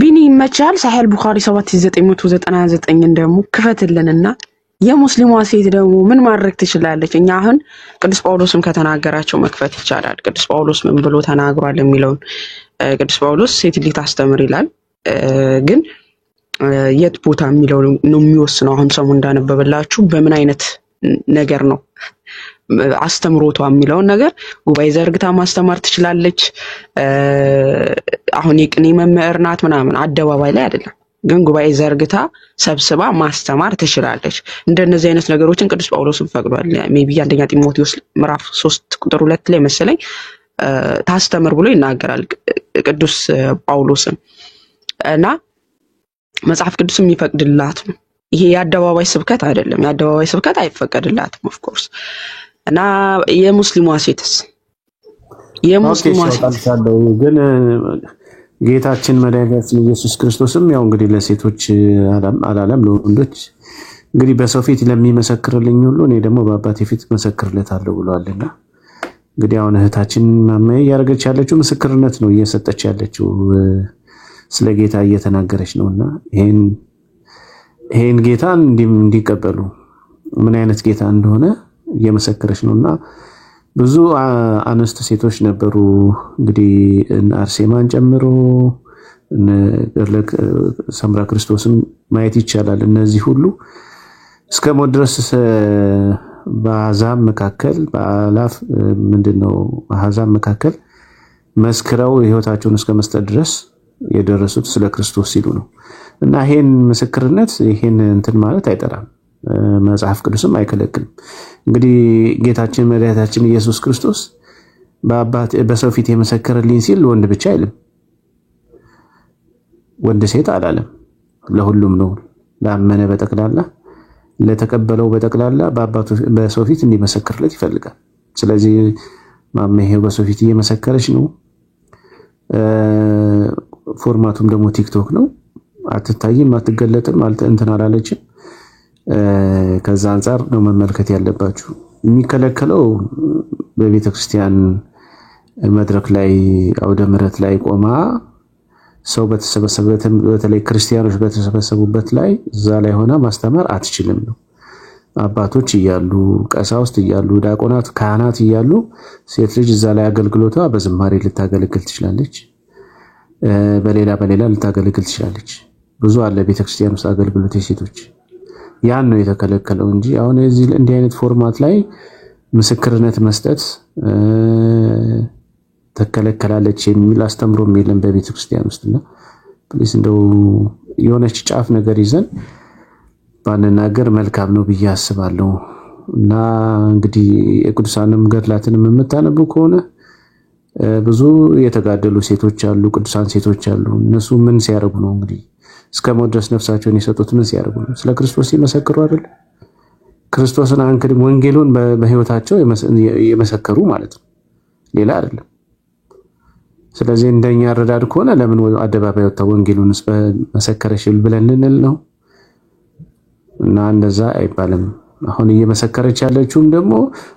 ቢኒ መቻል ሳሂህ ቡኻሪ 7999 እንደሞ ክፈትልንና የሙስሊሟ ሴት ደግሞ ምን ማድረግ ትችላለች? እኛ አሁን ቅዱስ ጳውሎስም ከተናገራቸው መክፈት ይቻላል። ቅዱስ ጳውሎስ ምን ብሎ ተናግሯል የሚለው ቅዱስ ጳውሎስ ሴት ልጅ ታስተምር ይላል። ግን የት ቦታ የሚለው ነው የሚወስነው። አሁን ሰሙ እንዳነበበላችሁ በምን አይነት ነገር ነው አስተምሮቷ የሚለው ነገር ጉባኤ ዘርግታ ማስተማር ትችላለች። አሁን የቅኔ መምህር ናት ምናምን አደባባይ ላይ አይደለም፣ ግን ጉባኤ ዘርግታ ሰብስባ ማስተማር ትችላለች። እንደነዚህ አይነት ነገሮችን ቅዱስ ጳውሎስም ፈቅዷል። ሜቢ አንደኛ ጢሞቴዎስ ምዕራፍ 3 ቁጥር 2 ላይ መሰለኝ ታስተምር ብሎ ይናገራል ቅዱስ ጳውሎስም እና መጽሐፍ ቅዱስም ይፈቅድላት ነው። ይሄ የአደባባይ ስብከት አይደለም። የአደባባይ ስብከት አይፈቀድላትም ኦፍ ኮርስ። እና የሙስሊሟ ሴትስ ግን ጌታችን መድኃኒታችን ኢየሱስ ክርስቶስም ያው እንግዲህ ለሴቶች አላለም ለወንዶች እንግዲህ በሰው ፊት ለሚመሰክርልኝ ሁሉ እኔ ደግሞ በአባቴ ፊት መሰክርለታለሁ ብሏልና እንግዲህ አሁን እህታችን ማማዬ ያረጋች ያለችው ምስክርነት ነው እየሰጠች ያለችው ስለ ጌታ እየተናገረች ነውና ይሄን ጌታ እንዲቀበሉ ምን አይነት ጌታ እንደሆነ እየመሰከረች ነውና ብዙ አንስት ሴቶች ነበሩ እንግዲህ አርሴማን ጨምሮ ሰምራ ክርስቶስን ማየት ይቻላል። እነዚህ ሁሉ እስከ ሞት ድረስ በአሕዛብ መካከል በአላፍ ምንድነው አሕዛብ መካከል መስክረው ህይወታቸውን እስከ መስጠት ድረስ የደረሱት ስለ ክርስቶስ ሲሉ ነው። እና ይሄን ምስክርነት ይሄን እንትን ማለት አይጠራም፣ መጽሐፍ ቅዱስም አይከለክልም። እንግዲህ ጌታችን መድኃኒታችን ኢየሱስ ክርስቶስ በሰው ፊት የመሰከረልኝ ሲል ወንድ ብቻ አይልም፣ ወንድ ሴት አላለም፣ ለሁሉም ነው። ለአመነ በጠቅላላ ለተቀበለው በጠቅላላ በሰው ፊት እንዲመሰክርለት ይፈልጋል። ስለዚህ ማመሄው በሰው ፊት እየመሰከረች ነው። ፎርማቱም ደግሞ ቲክቶክ ነው። አትታይም፣ አትገለጥም፣ እንትን አላለችም። ከዛ አንፃር ነው መመልከት ያለባችሁ። የሚከለከለው በቤተክርስቲያን መድረክ ላይ አውደ ምሕረት ላይ ቆማ ሰው በተሰበሰበበት በተለይ ክርስቲያኖች በተሰበሰቡበት ላይ እዛ ላይ ሆና ማስተማር አትችልም ነው። አባቶች እያሉ ቀሳውስት እያሉ ዲያቆናት ካህናት እያሉ ሴት ልጅ እዛ ላይ አገልግሎቷ በዝማሬ ልታገለግል ትችላለች፣ በሌላ ልታገለግል ትችላለች። ብዙ አለ ቤተክርስቲያን ውስጥ አገልግሎት የሴቶች ያን ነው የተከለከለው እንጂ አሁን እዚህ እንዲህ አይነት ፎርማት ላይ ምስክርነት መስጠት ተከለከላለች የሚል አስተምሮም የለም በቤተክርስቲያን ውስጥና ፕሊስ እንደው የሆነች ጫፍ ነገር ይዘን ባንናገር መልካም ነው ብዬ አስባለሁ። እና እንግዲህ የቅዱሳንም ገድላትንም የምታነቡ ከሆነ ብዙ የተጋደሉ ሴቶች አሉ፣ ቅዱሳን ሴቶች አሉ። እነሱ ምን ሲያረጉ ነው እንግዲህ እስከ ሞት ድረስ ነፍሳቸውን የሰጡት? ምን ሲያረጉ ነው? ስለ ክርስቶስ ሲመሰክሩ አይደል? ክርስቶስን አንክድም ወንጌሉን በህይወታቸው የመሰከሩ ማለት ነው፣ ሌላ አይደለም። ስለዚህ እንደኛ አረዳድ ከሆነ ለምን አደባባይ ወጣ ወንጌሉንስ በመሰከረሽ ብለን እንል ነው? እና እንደዛ አይባልም። አሁን እየመሰከረች ያለችውም ደግሞ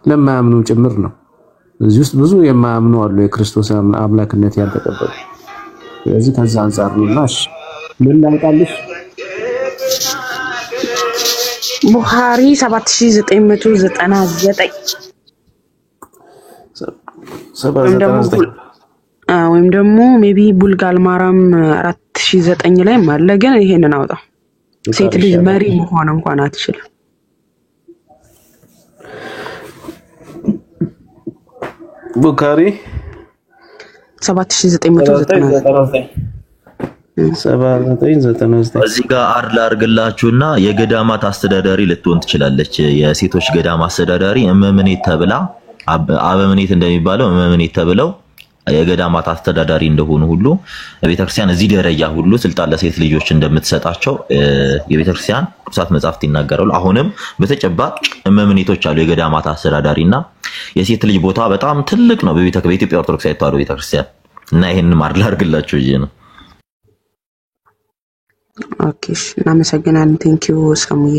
ለማያምኑ ጭምር ነው። እዚህ ውስጥ ብዙ የማያምኑ አሉ፣ የክርስቶስ አምላክነት ያልተቀበሉ። ስለዚህ ከዛ አንፃር ነውናሽ ምን ላውጣልሽ ቡኻሪ 7999 ወይም ደግሞ ሜቢ ቡልጋል ማራም 4009 ላይ አለ። ግን ይሄንን አውጣ። ሴት ልጅ መሪ መሆን እንኳን አትችልም። ቡኻሪ 7999 እዚህ ጋር አርላ አርግላችሁና የገዳማት አስተዳዳሪ ልትሆን ትችላለች። የሴቶች ገዳም አስተዳዳሪ እመምኔት ተብላ አበምኔት እንደሚባለው እመምኔት ተብለው የገዳማት አስተዳዳሪ እንደሆኑ ሁሉ ቤተክርስቲያን እዚህ ደረጃ ሁሉ ስልጣን ለሴት ልጆች እንደምትሰጣቸው የቤተክርስቲያን ቅዱሳት መጻሕፍት ይናገራሉ። አሁንም በተጨባጭ እመምኔቶች አሉ የገዳማት አስተዳዳሪና የሴት ልጅ ቦታ በጣም ትልቅ ነው በኢትዮጵያ ኦርቶዶክስ ተዋሕዶ ቤተክርስቲያን እና ይሄንን ማርላ አርግላችሁ ይሄ ነው። ኦኬ እናመሰግናለን። ቴንክ ዩ ሰሙዬ።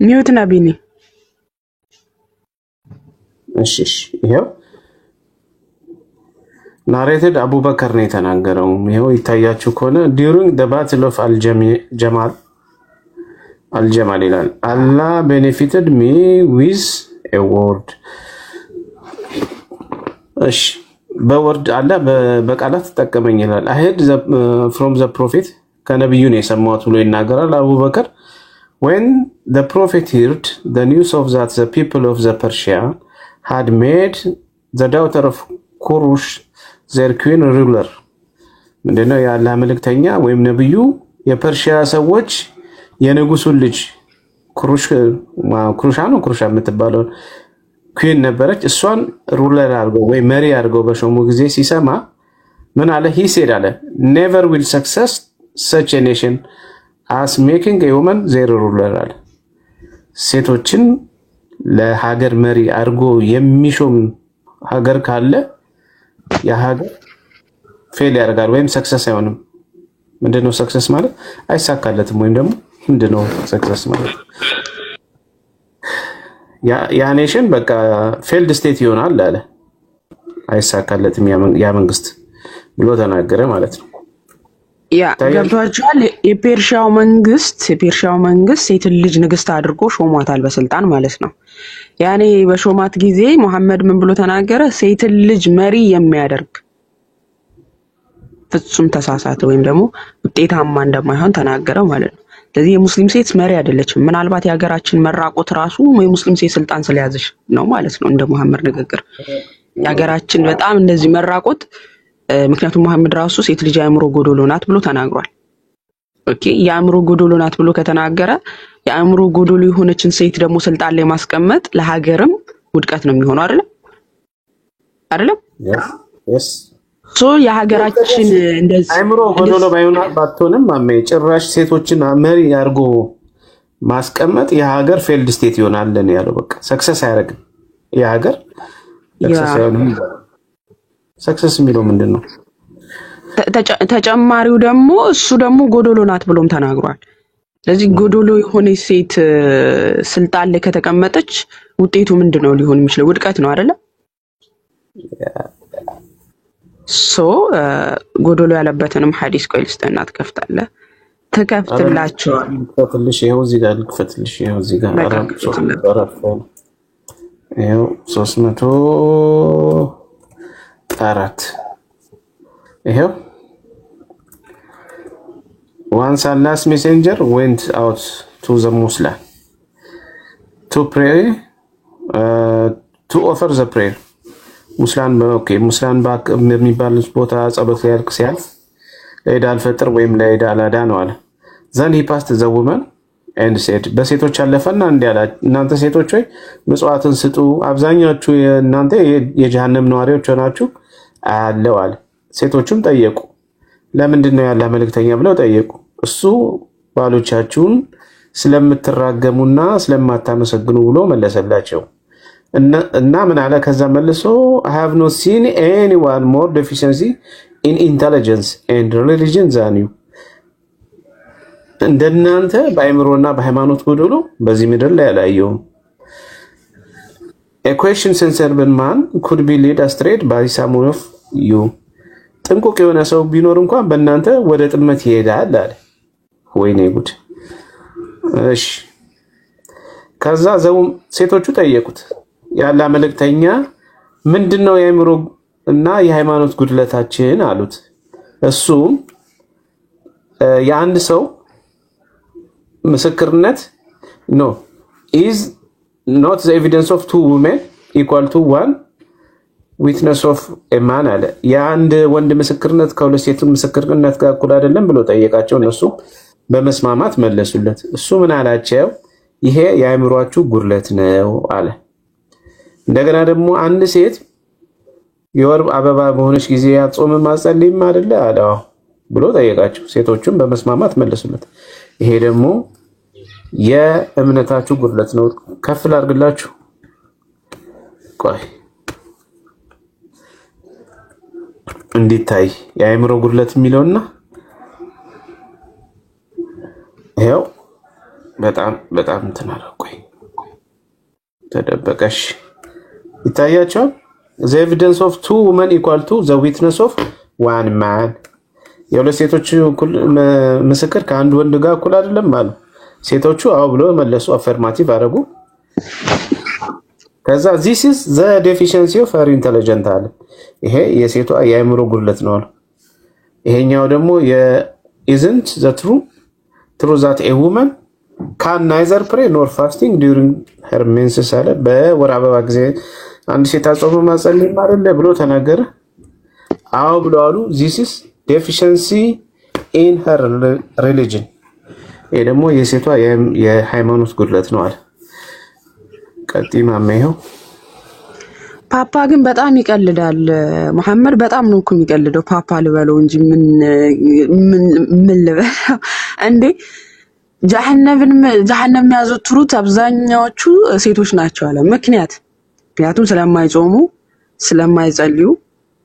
ሚውት ነቢኒ እሺ ይሄው ናሬትድ አቡበከር ነው የተናገረው። ይሄው ይታያችሁ ከሆነ during the battle of አልጀማል ይላል Allah benefited me with a word። እሺ በወርድ አለ በቃላት ተጠቀመኝ ይላል። I heard from the prophet ከነብዩ ነው የሰማሁት ብሎ ይናገራል አቡበከር። When the prophet heard the news of that the people of the Persia had made the daughter of Kurush their queen ruler ምንድነው የአላህ መልእክተኛ ወይም ነብዩ የፐርሺያ ሰዎች የንጉሱን ልጅ ኩሩሻ የምትባለው ኩዊን ነበረች እሷን ሩለር አድርገው ወይ መሪ አድርገው በሾሙ ጊዜ ሲሰማ ምን አለ he said አለ never will success such a nation as making a woman their ruler አለ ሴቶችን ለሀገር መሪ አድርጎ የሚሾም ሀገር ካለ ያ ሀገር ፌል ያደርጋል ወይም ሰክሰስ አይሆንም። ምንድነው ሰክሰስ ማለት? አይሳካለትም ወይም ደግሞ ምንድነው ሰክሰስ ማለት? ያ ኔሽን በቃ ፌልድ ስቴት ይሆናል አለ። አይሳካለትም ያ መንግስት ብሎ ተናገረ ማለት ነው። ያ ገብቷችኋል? የፔርሺያው መንግስት ሴት ልጅ ንግስት አድርጎ ሾሟታል በስልጣን ማለት ነው። ያኔ በሾማት ጊዜ መሐመድ ምን ብሎ ተናገረ? ሴት ልጅ መሪ የሚያደርግ ፍጹም ተሳሳተ ወይም ደግሞ ውጤታማ እንደማይሆን ተናገረ ማለት ነው። ስለዚህ የሙስሊም ሴት መሪ አይደለችም። ምናልባት የሀገራችን መራቆት ራሱ የሙስሊም ሴት ስልጣን ስለያዘች ነው ማለት ነው እንደ መሐመድ ንግግር። የሀገራችን በጣም እንደዚህ መራቆት ምክንያቱም መሐመድ ራሱ ሴት ልጅ አእምሮ ጎዶሎ ናት ብሎ ተናግሯል። ኦኬ የአእምሮ ጎዶሎ ናት ብሎ ከተናገረ የአእምሮ ጎዶሎ የሆነችን ሴት ደግሞ ስልጣን ላይ ማስቀመጥ ለሀገርም ውድቀት ነው የሚሆነው አይደለም? yes ሶ የሀገራችን እንደዚህ አእምሮ ጎዶሎ ባትሆንም ጭራሽ ሴቶችን መሪ አድርጎ ማስቀመጥ የሀገር ፌልድ ስቴት ይሆናል ነው ያለው። በቃ ሰክሰስ አያደርግም የሀገር ሰክሰስ የሚለው ምንድነው? ተጨማሪው ደግሞ እሱ ደግሞ ጎዶሎ ናት ብሎም ተናግሯል። ስለዚህ ጎዶሎ የሆነ ሴት ስልጣን ላይ ከተቀመጠች ውጤቱ ምንድነው ሊሆን የሚችለው? ውድቀት ነው አይደለ? ሶ ጎዶሎ ያለበትንም ሐዲስ ቆይ ልስጥና ትከፍትላቸዋል። ትከፍትልሽ ይሄው እዚህ ጋር ልክፈትልሽ ይሄው እዚህ ጋር ይሄው 304 ይሄው once Allah's messenger went out to the Muslim to pray to offer the prayer ሙስሊም ባክ የሚባል ቦታ ጸሎት ያልክ ሲያልፍ ለኢድ አልፈጥር ወይም ለኢድ አላዳ ነው አለ። then he passed the woman and said በሴቶች አለፈና እንዲያላ እናንተ ሴቶች ሆይ ምጽዋትን ስጡ አብዛኛዎቹ እናንተ የጀሃነም ነዋሪዎች ሆናችሁ አለው አለ። ሴቶቹም ጠየቁ ለምንድን ነው ያለ መልእክተኛ ብለው ጠየቁ። እሱ ባሎቻችሁን ስለምትራገሙና ስለማታመሰግኑ ብሎ መለሰላቸው። እና ምን አለ ከዛ መልሶ I have not seen anyone more deficiency in intelligence and religion than you እንደናንተ በአእምሮና በሃይማኖት ጎዶሎ በዚህ ምድር ላይ አላየሁም። A question sensible man could be led astray by some of you ጥንቁቅ የሆነ ሰው ቢኖር እንኳን በእናንተ ወደ ጥመት ይሄዳል አለ። ወይኔ ጉድ! እሺ ከዛ ሴቶቹ ጠየቁት ያላ መልእክተኛ ምንድነው የአእምሮ እና የሃይማኖት ጉድለታችን አሉት። እሱ የአንድ ሰው ምስክርነት no is not the evidence of two women equal to one witness of a man አለ። የአንድ ወንድ ምስክርነት ከሁለት ሴት ምስክርነት ጋር እኩል አይደለም ብሎ ጠየቃቸው። እነሱ በመስማማት መለሱለት። እሱ ምን አላቸው? ይሄ የአእምሮአችሁ ጉድለት ነው አለ። እንደገና ደግሞ አንድ ሴት የወር አበባ በሆነች ጊዜ አጾም ማጸልይም አይደለ አለው ብሎ ጠየቃቸው። ሴቶቹም በመስማማት መለሱለት። ይሄ ደግሞ የእምነታችሁ ጉድለት ነው። ከፍል አድርግላችሁ ቆይ እንዲታይ የአእምሮ ጉድለት የሚለውና ይሄው በጣም እንትን አለው። ቆይ ተደበቀሽ ይታያቸዋል። the evidence of two women equal to the witness of one man የሁለት ሴቶች ምስክር ከአንድ ወንድ ጋር እኩል አይደለም ማለት ሴቶቹ አው ብሎ መለሱ አፈርማቲቭ አረጉ ከዛ this is the deficiency of her intelligence አለ ይሄ የሴቷ የአእምሮ ጉድለት ነው ይሄኛው ደግሞ isn't the true that a woman can neither pray nor fasting during her menses አለ በወር አበባ ጊዜ አንድ ሴት አጾም ማጸለይ አይደለ ብሎ ተናገረ አው ብሎ አሉ this is deficiency in her religion ይሄ ደግሞ የሴቷ የሃይማኖት ጉድለት ነው አለ ቀጥይ ማመየው ፓፓ ግን በጣም ይቀልዳል መሐመድ በጣም ነው እኮ የሚቀልደው ፓፓ ልበለው እንጂ ምን ልበለው እንዴ ጀሃነም የሚያዘወትሩት አብዛኛዎቹ ሴቶች ናቸው አለ ምክንያቱም ስለማይጾሙ ስለማይጸልዩ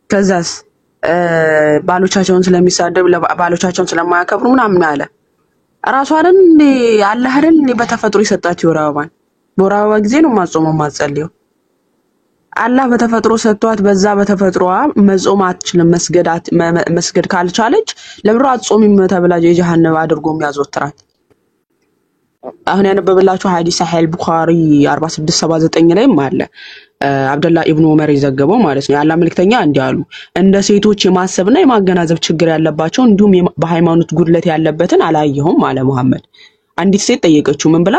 ከዛስ ባሎቻቸውን ስለሚሳደብ ባሎቻቸውን ስለማያከብሩ ምናምን አለ ራሱ አይደል እንዴ አላህ አይደል እንዴ በተፈጥሮ ይሰጣቸው ወራባን ወራባ ጊዜ ነው ማጾም ማጸልዩ አላህ በተፈጥሮ ሰጥቷት በዛ በተፈጥሮዋ መጾም አትችልም መስገድ ካልቻለች ለምሮ አጾም ተብላ የጀሃነም አድርጎ የሚያዘወትራት አሁን ያነበበላችሁ ሐዲስ ሳሂህ ቡኻሪ 4679 ላይም አለ አብደላህ ኢብኑ ዑመር ይዘገበው ማለት ነው ያላህ መልእክተኛ እንዲያሉ እንደ ሴቶች የማሰብና የማገናዘብ ችግር ያለባቸው እንዲሁም በሃይማኖት ጉድለት ያለበትን አላየሁም አለ መሐመድ አንዲት ሴት ጠየቀችው ምን ብላ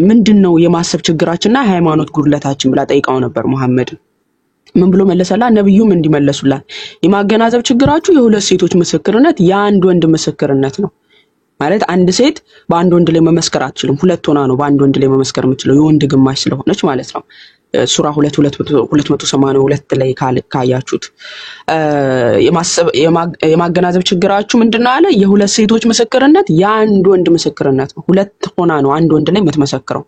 ምንድነው የማሰብ ችግራችንና ሃይማኖት ጉድለታችን ብላ ጠይቃው ነበር መሐመድ ምን ብሎ መለሰላ ነብዩም እንዲመለሱላት የማገናዘብ ችግራችሁ የሁለት ሴቶች ምስክርነት የአንድ ወንድ ምስክርነት ነው ማለት አንድ ሴት በአንድ ወንድ ላይ መመስከር አትችልም ሁለት ሆና ነው በአንድ ወንድ ላይ መመስከር የምትችለው የወንድ ግማሽ ስለሆነች ማለት ነው ሱራ 282 ላይ ካያችሁት የማገናዘብ ችግራችሁ ምንድነው አለ የሁለት ሴቶች ምስክርነት የአንድ ወንድ ምስክርነት ነው ሁለት ሆና ነው አንድ ወንድ ላይ የምትመሰክረው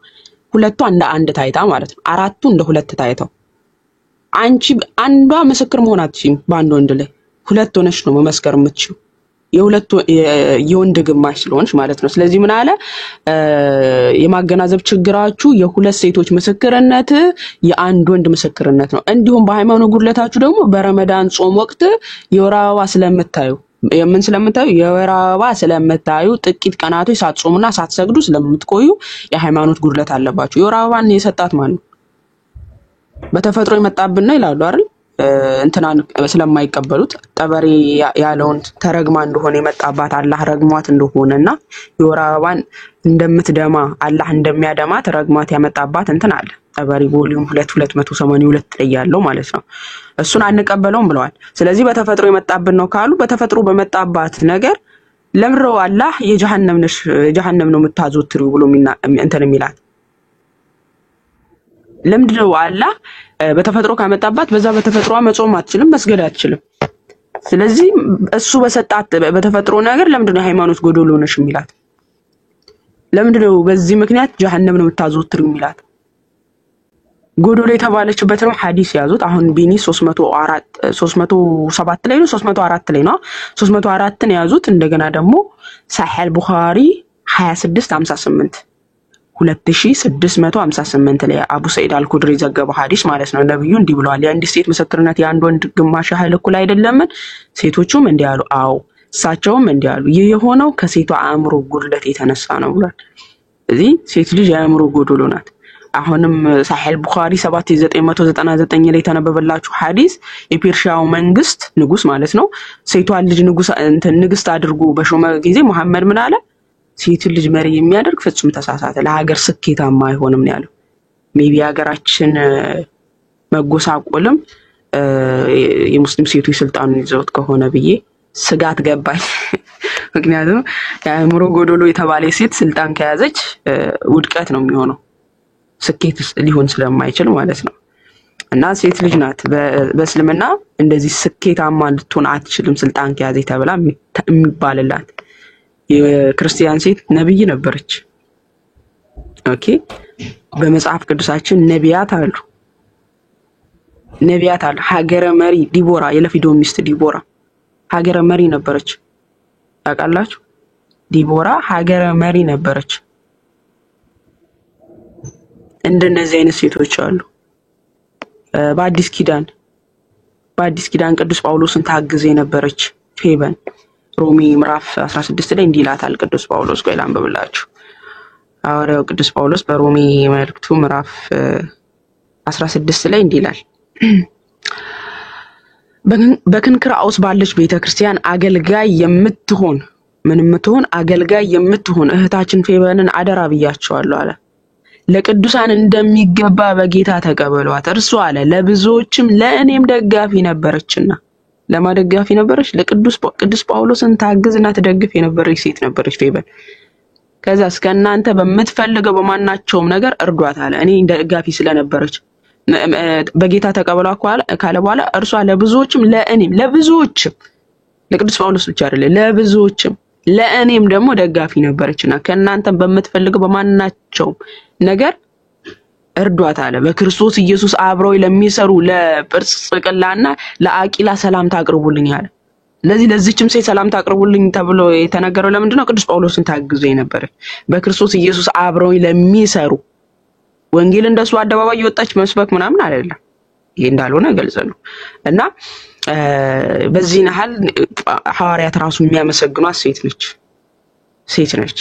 ሁለቱ አንድ ታይታ ማለት ነው አራቱ እንደ ሁለት ታይተው አንቺ አንዷ ምስክር መሆን አትችይም በአንድ ወንድ ላይ ሁለት ሆነሽ ነው መመስከር የምትችይው የሁለት የወንድ ግማሽ ስለሆነች ማለት ነው ስለዚህ ምን አለ የማገናዘብ ችግራችሁ የሁለት ሴቶች ምስክርነት የአንድ ወንድ ምስክርነት ነው እንዲሁም በሃይማኖት ጉድለታችሁ ደግሞ በረመዳን ጾም ወቅት የወራባ ስለምታዩ ስለምታዩ የወራባ ስለምታዩ ጥቂት ቀናቶች ሳትጾሙና ሳትሰግዱ ስለምትቆዩ የሃይማኖት ጉድለት አለባችሁ የወራባን የሰጣት ማን ነው በተፈጥሮ የመጣብን ነው ይላሉ አይደል እንትናን ስለማይቀበሉት ጠበሪ ያለውን ተረግማ እንደሆነ የመጣባት አላህ ረግሟት እንደሆነና የወራባን እንደምትደማ አላህ እንደሚያደማ ተረግሟት ያመጣባት እንትን አለ ጠበሪ ቮሊዩም 282 ላይ ያለው ማለት ነው እሱን አንቀበለውም ብለዋል ስለዚህ በተፈጥሮ የመጣብን ነው ካሉ በተፈጥሮ በመጣባት ነገር ለምረው አላህ የጀሃነም ነው የምታዘወትሪው ብሎ እንትን የሚላት ለምንድነው አላህ በተፈጥሮ ካመጣባት በዛ በተፈጥሮ መጾም አትችልም መስገድ አትችልም ስለዚህ እሱ በሰጣት በተፈጥሮ ነገር ለምንድነው ሃይማኖት ጎዶሎ ነሽ የሚላት ለምንድነው በዚህ ምክንያት ጀሃነም ነው የምታዘወትሪው የሚላት ጎዶሎ የተባለችበት ነው ሐዲስ ያዙት አሁን ቢኒ 307 ላይ ነው 304 ላይ ነው 304ን ያዙት እንደገና ደግሞ ሳሂህ ቡኻሪ 2658 2658 ላይ አቡ ሰዒድ አልኩድሪ ዘገበው ሐዲስ ማለት ነው ነብዩ እንዲህ ብለዋል የአንድ ሴት ምስክርነት የአንድ ወንድ ግማሽ ያህል እኩል አይደለም ሴቶቹም እንዲያሉ አው እሳቸውም እንዲያሉ ይህ የሆነው ከሴቷ አእምሮ ጉድለት የተነሳ ነው ብሏል እዚህ ሴት ልጅ የአእምሮ ጎዶሎ ናት አሁንም ሳሂህ ቡኻሪ 7999 ላይ ተነበበላችሁ ሐዲስ የፔርሺያው መንግስት ንጉስ ማለት ነው ሴቷን ልጅ ንግስት አድርጎ በሾመ ጊዜ መሐመድ ምን አለ ሴት ልጅ መሪ የሚያደርግ ፍጹም ተሳሳተ ለሀገር ስኬታማ አይሆንም ነው ያለው ሜቢ ሀገራችን መጎሳቆልም የሙስሊም ሴቶች ስልጣኑን ይዘውት ከሆነ ብዬ ስጋት ገባኝ ምክንያቱም የአእምሮ ጎዶሎ የተባለ ሴት ስልጣን ከያዘች ውድቀት ነው የሚሆነው ስኬት ሊሆን ስለማይችል ማለት ነው እና ሴት ልጅ ናት በእስልምና እንደዚህ ስኬታማ ልትሆን አትችልም ስልጣን ከያዘች ተብላ የሚባልላት የክርስቲያን ሴት ነብይ ነበረች ኦኬ በመጽሐፍ ቅዱሳችን ነቢያት አሉ ሀገረ መሪ ዲቦራ የለፊዶ ሚስት ዲቦራ ሀገረ መሪ ነበረች ታውቃላችሁ ዲቦራ ሀገረ መሪ ነበረች እንደነዚህ አይነት ሴቶች አሉ። በአዲስ ኪዳን ቅዱስ ጳውሎስን ታግዝ የነበረች ፌበን ሮሚ ምዕራፍ 16 ላይ እንዲህ ይላታል ቅዱስ ጳውሎስ። ቆይ ላንብብላችሁ። ሐዋርያው ቅዱስ ጳውሎስ በሮሚ መልእክቱ ምዕራፍ 16 ላይ እንዲህ ይላል። በክንክራኦስ ባለች ቤተክርስቲያን አገልጋይ የምትሆን እህታችን ፌበንን አደራ ብያቸዋለሁ አለ። ለቅዱሳን እንደሚገባ በጌታ ተቀበሏት። እርሷ አለ ለብዙዎችም ለእኔም ደጋፊ ነበረችና። ለማደጋፊ ነበረች? ለቅዱስ ጳውሎስን ታግዝና ትደግፍ የነበረች ሴት ነበረች ፌበን። ከዛ እስከ እናንተ በምትፈልገው በማናቸውም ነገር እርዷት አለ። እኔ ደጋፊ ስለነበረች በጌታ ተቀበሏት ካለ በኋላ እርሷ ለብዙዎችም ለቅዱስ ጳውሎስ ብቻ አይደለም ለብዙዎችም ለእኔም ደግሞ ደጋፊ ነበረችና ከእናንተ በምትፈልገው በማናቸውም ነገር እርዷት አለ። በክርስቶስ ኢየሱስ አብረው ለሚሰሩ ለጵርስቅላና ለአቂላ ሰላምታ አቅርቡልኝ አለ። ለዚህችም ሴት ሰላምታ አቅርቡልኝ ተብሎ የተነገረው ለምንድን ነው? ቅዱስ ጳውሎስን ታግዞ የነበረች በክርስቶስ ኢየሱስ አብረው ለሚሰሩ ወንጌል እንደሱ አደባባይ የወጣች መስበክ ምናምን አይደለም። ይሄ እንዳልሆነ ግልጽ ነው። እና በዚህ ነሐል ሐዋርያት ራሱን የሚያመሰግኗት ሴት ነች።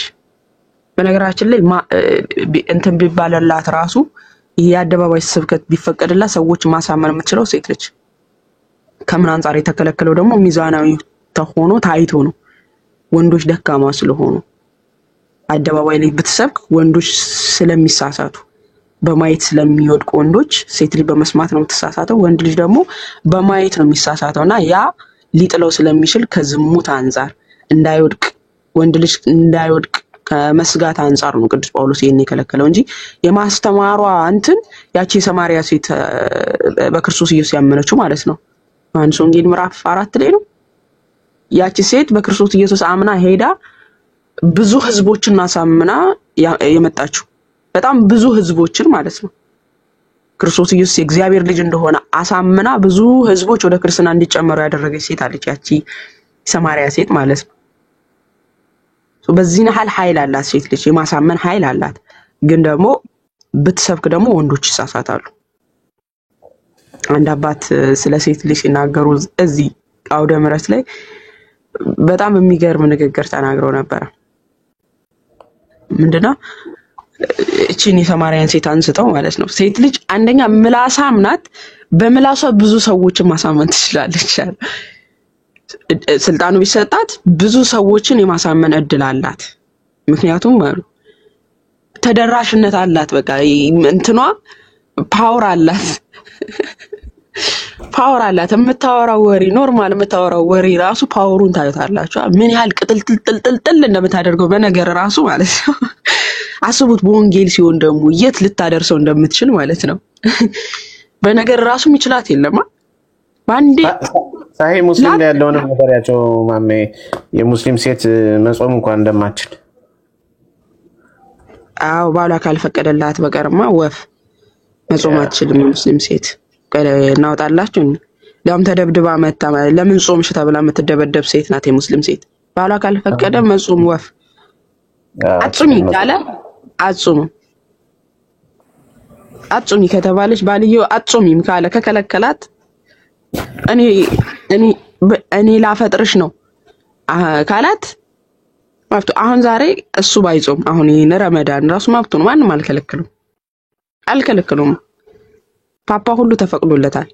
በነገራችን ላይ እንትን ቢባልላት ራሱ የአደባባይ ስብከት ቢፈቀድላት ሰዎች ማሳመን የምትችለው ሴት ነች። ከምን አንፃር የተከለከለው ደግሞ ሚዛናዊ ተሆኖ ታይቶ ነው። ወንዶች ደካማ ስለሆኑ አደባባይ ላይ ብትሰብክ ወንዶች ስለሚሳሳቱ በማየት ስለሚወድቁ ወንዶች ሴት ልጅ በመስማት ነው የምትሳሳተው፣ ወንድ ልጅ ደግሞ በማየት ነው የሚሳሳተውና ያ ሊጥለው ስለሚችል ከዝሙት አንፃር እንዳይወድቅ ወንድ ልጅ እንዳይወድቅ ከመስጋት አንፃር ነው ቅዱስ ጳውሎስ ይሄን የከለከለው እንጂ የማስተማሯ እንትን ያቺ የሰማርያ ሴት በክርስቶስ ኢየሱስ ያመነችው ማለት ነው። ዮሐንስ ወንጌል ምዕራፍ 4 ላይ ነው። ያቺ ሴት በክርስቶስ ኢየሱስ አምና ሄዳ ብዙ ህዝቦችን አሳምና የመጣችው በጣም ብዙ ህዝቦችን ማለት ነው። ክርስቶስ ኢየሱስ የእግዚአብሔር ልጅ እንደሆነ አሳምና ብዙ ህዝቦች ወደ ክርስትና እንዲጨመሩ ያደረገች ሴት አለች፣ ያቺ ሰማርያ ሴት ማለት ነው። በዚህ ነሐል ኃይል አላት ሴት ልጅ፣ የማሳመን ኃይል አላት። ግን ደግሞ ብትሰብክ ደግሞ ወንዶች ይሳሳታሉ። አንድ አባት ስለ ሴት ልጅ ሲናገሩ እዚህ አውደ ምሕረት ላይ በጣም የሚገርም ንግግር ተናግረው ነበር። ምንድነው? እቺን የሰማርያን ሴት አንስተው ማለት ነው። ሴት ልጅ አንደኛ ምላሳም ናት፣ በምላሷ ብዙ ሰዎችን ማሳመን ትችላለች። ስልጣኑ ቢሰጣት ብዙ ሰዎችን የማሳመን እድል አላት። ምክንያቱም ተደራሽነት አላት። በቃ እንትኗ ፓወር አላት። የምታወራው ወሬ ኖርማል የምታወራው ወሬ ራሱ ፓወሩን ታዩታላችሁ። ምን ያህል ቅጥልጥልጥል እንደምታደርገው በነገር ራሱ ማለት ነው። አስቡት በወንጌል ሲሆን ደግሞ የት ልታደርሰው እንደምትችል ማለት ነው። በነገር ራሱ የሚችላት የለማ ባንዴ ሳሂህ ሙስሊም ላይ ያለውን ነገር ያቸው ማሜ የሙስሊም ሴት መጾም እንኳን እንደማትችል ባሏ ካልፈቀደላት በቀርማ ወፍ መጾም አትችልም ሙስሊም ሴት። እናውጣላችሁ ለምን ተደብድባ መጣ ለምን ጾምሽ ተብላ የምትደበደብ ሴት ናት የሙስሊም ሴት። ባሏ ካልፈቀደ መጾም ወፍ አጽሚ ካለ አጽሚ ከተባለች ባልየው አጽሚም ካለ ከከለከላት እኔ ላፈጥርሽ ነው ካላት ማፍቱ። አሁን ዛሬ እሱ ባይጾም አሁን ይሄን ረመዳን ራሱ ማፍቱ ነው። ማንም አልከለከሉም። ፓፓ ሁሉ ተፈቅዶለታል።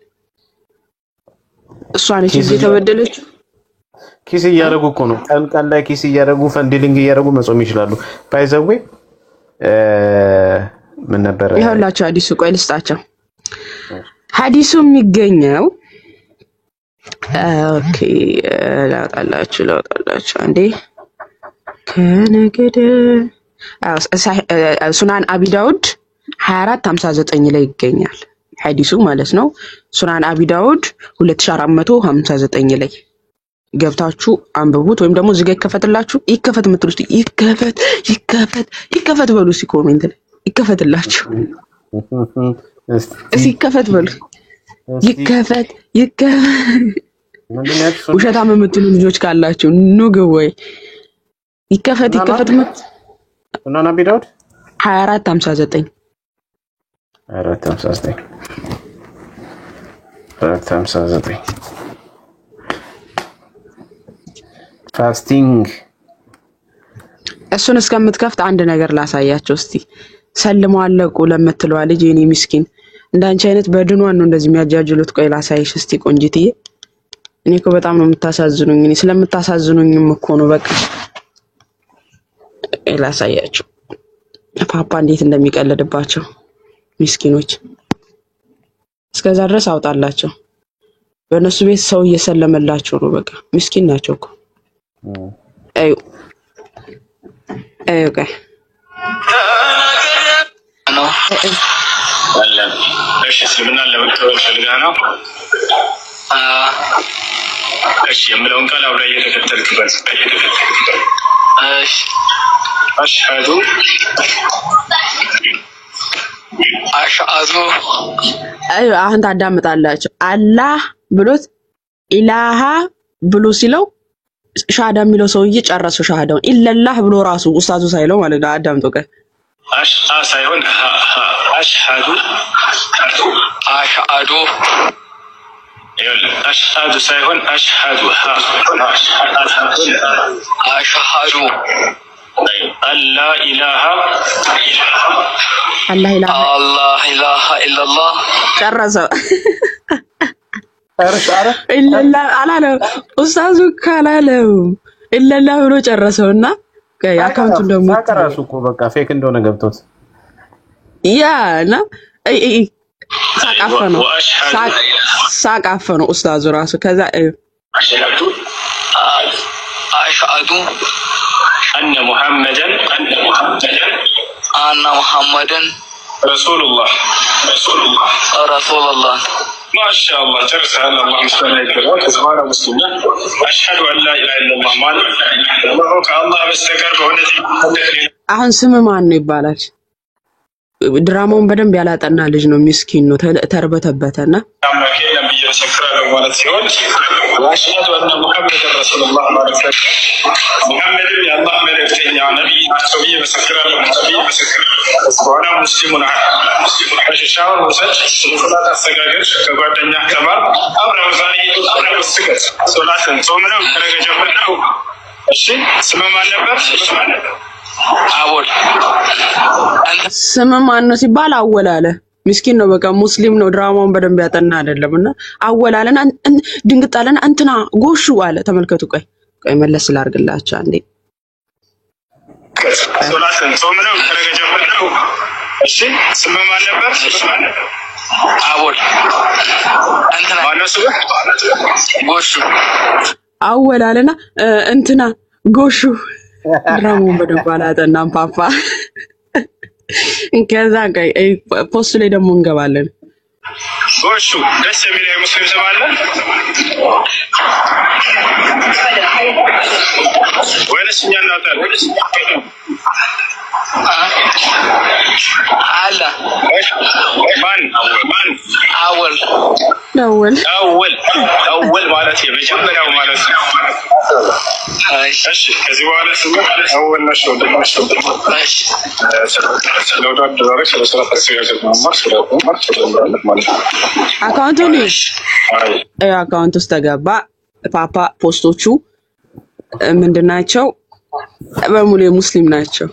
እሷ ነች የተበደለች። ኪስ እያደረጉ እኮ ነው ቀን ላይ ኪስ እያደረጉ ፈንዲሊንግ እያደረጉ መጾም ይችላሉ። ባይዘዌ ምን ነበር ይኸውላችሁ ሐዲሱ ቆይ ልስጣቸው። ሐዲሱ የሚገኘው ኦኬ ላውጣላችሁ አንዴ ከነገደ ሱናን አቢ ዳውድ 2459 ላይ ይገኛል ሐዲሱ ማለት ነው። ሱናን አቢ ዳውድ 2459 ላይ ገብታችሁ አንብቡት። ወይም ደግሞ እዚህ ጋር ይከፈትላችሁ። ይከፈት የምትሉት ይከፈት በሉ እስኪ ኮሜንት ላይ ይከፈትላችሁ። እስኪ ይከፈት በሉ ይከፈት ውሸታም የምትሉ ልጆች ካላችሁ ኑ ግቡ። ይከፈት ሱናን አቢ ዳውድ 2459 4:59 ፋስቲንግ እሱን እስከምትከፍት አንድ ነገር ላሳያቸው እስቲ። ሰልሞ አለቁ ለምትለዋ ልጅ የኔ ምስኪን እንዳንቺ አይነት በድኗን ነው እንደዚህ የሚያጃጅሉት። ቆይ ላሳይሽ እስቲ ቆንጂትዬ። እኔ እኮ በጣም ነው የምታሳዝኑኝ። እኔ ስለምታሳዝኑኝም እኮ ነው በቃ ላሳያቸው። ፓፓ እንዴት እንደሚቀልድባቸው ምስኪኖች። እስከዛ ድረስ አውጣላቸው። በእነሱ ቤት ሰው እየሰለመላቸው ነው። በቃ ምስኪን ናቸው እኮ። አዩ ቆይ ነው አለም። እሺ እስልምና ለመቀበል ፈልጋ ነው። እሺ የምለውን ቃል አብራ እየተከተልክበት። እሺ አሽሀዱ አዩ አሁን ታዳምጣላችሁ። አላህ ብሎት ኢላሃ ብሎ ሲለው ሻሃዳ የሚለው ሰውዬ ጨረሰው ሻሃዳውን። ኢላላህ ብሎ ራሱ ኡስታዙ ሳይለው ማለት ነው። አዳምጡ ቀ ሳይሆን አሽሀዱ አሽሀዱ አሽሀዱ ሳይሆን አሽሀዱ አሽሀዱ አላ ኢላሃ አላህ ኢላሃ ኢላላህ ጨረሰው። ኢላላህ አላለም ኡስታዙ ካላለም ኢላላህ ብሎ ጨረሰውና አካውንቱን ደግሞ ታቀራሱ እኮ በቃ ፌክ እንደሆነ ገብቶት ያና ሳቃፈ ነው ኡስታዙ ራሱ። ከዛ አሽሀዱ አነ ሙሐመደን ረሱሉላህ ማሻአላህ ጨርሰሃል። አላህ ምስጋና ይገባው። ተስፋራ ሙስሊም አሽሀዱ አን ላ ኢላሀ ኢለላህ ማለት ከአላህ በስተቀር በእውነት አሁን ስም ማን ነው ይባላል? ድራማውን በደንብ ያላጠና ልጅ ነው። ምስኪን ነው ተርበተበተና አምላኬ ነብይ መሰክራለሁ ማለት ሲሆን አሽሀዱ አነ ሙሐመደን ረሱሉላህ ማለት ነው። ሙሐመድ የአላህ መልእክተኛ ነብይ ናቸው ብዬ መሰክራለሁ። ነብይ መሰክራለሁ። ተስፋራ ሙስሊም ነው። ሻወር ወሰድ ሶላት አስተጋገር ከጓደኛ ከባር አብረው ዛሬ አብረው ስገድ ሶላትን ጾምነው ከረገጀመነው። እሺ ስም ማን ነበር? አወል ስም ማን ነው ሲባል አወል አለ። ምስኪን ነው በቃ ሙስሊም ነው። ድራማውን በደንብ ያጠና አይደለምና አወል አለና ድንግጥ አለና እንትና ጎሹ አለ። ተመልከቱ። ቆይ መለስ ላድርግላችሁ አንዴ። ሶላትን ጾምነው ከረገጀመነው። እሺ ስም ማን ነበር? አወል እንትና ማነሱ ጎሹ አወል አለና እንትና ጎሹ። ድራማውን በደንብ አላጠናም ፓፓ። ከዛ ፖስት ላይ ደግሞ እንገባለን። ጎሹ ደስ የሚል የሙስሊም ስም አለ ወይስ እኛ እናውጣለን? አለ ማን አወል ማለት የመጀመሪያው ማለት ነው። እሺ ከዚህ በኋላ ስም አወል ነው። እሺ ስለወዳድ ዛሬ ስለሰራ ተሰያዘ ማለት ነው። አካውንት ውስጥ ተገባ። ፓፓ ፖስቶቹ ምንድናቸው? በሙሉ የሙስሊም ናቸው።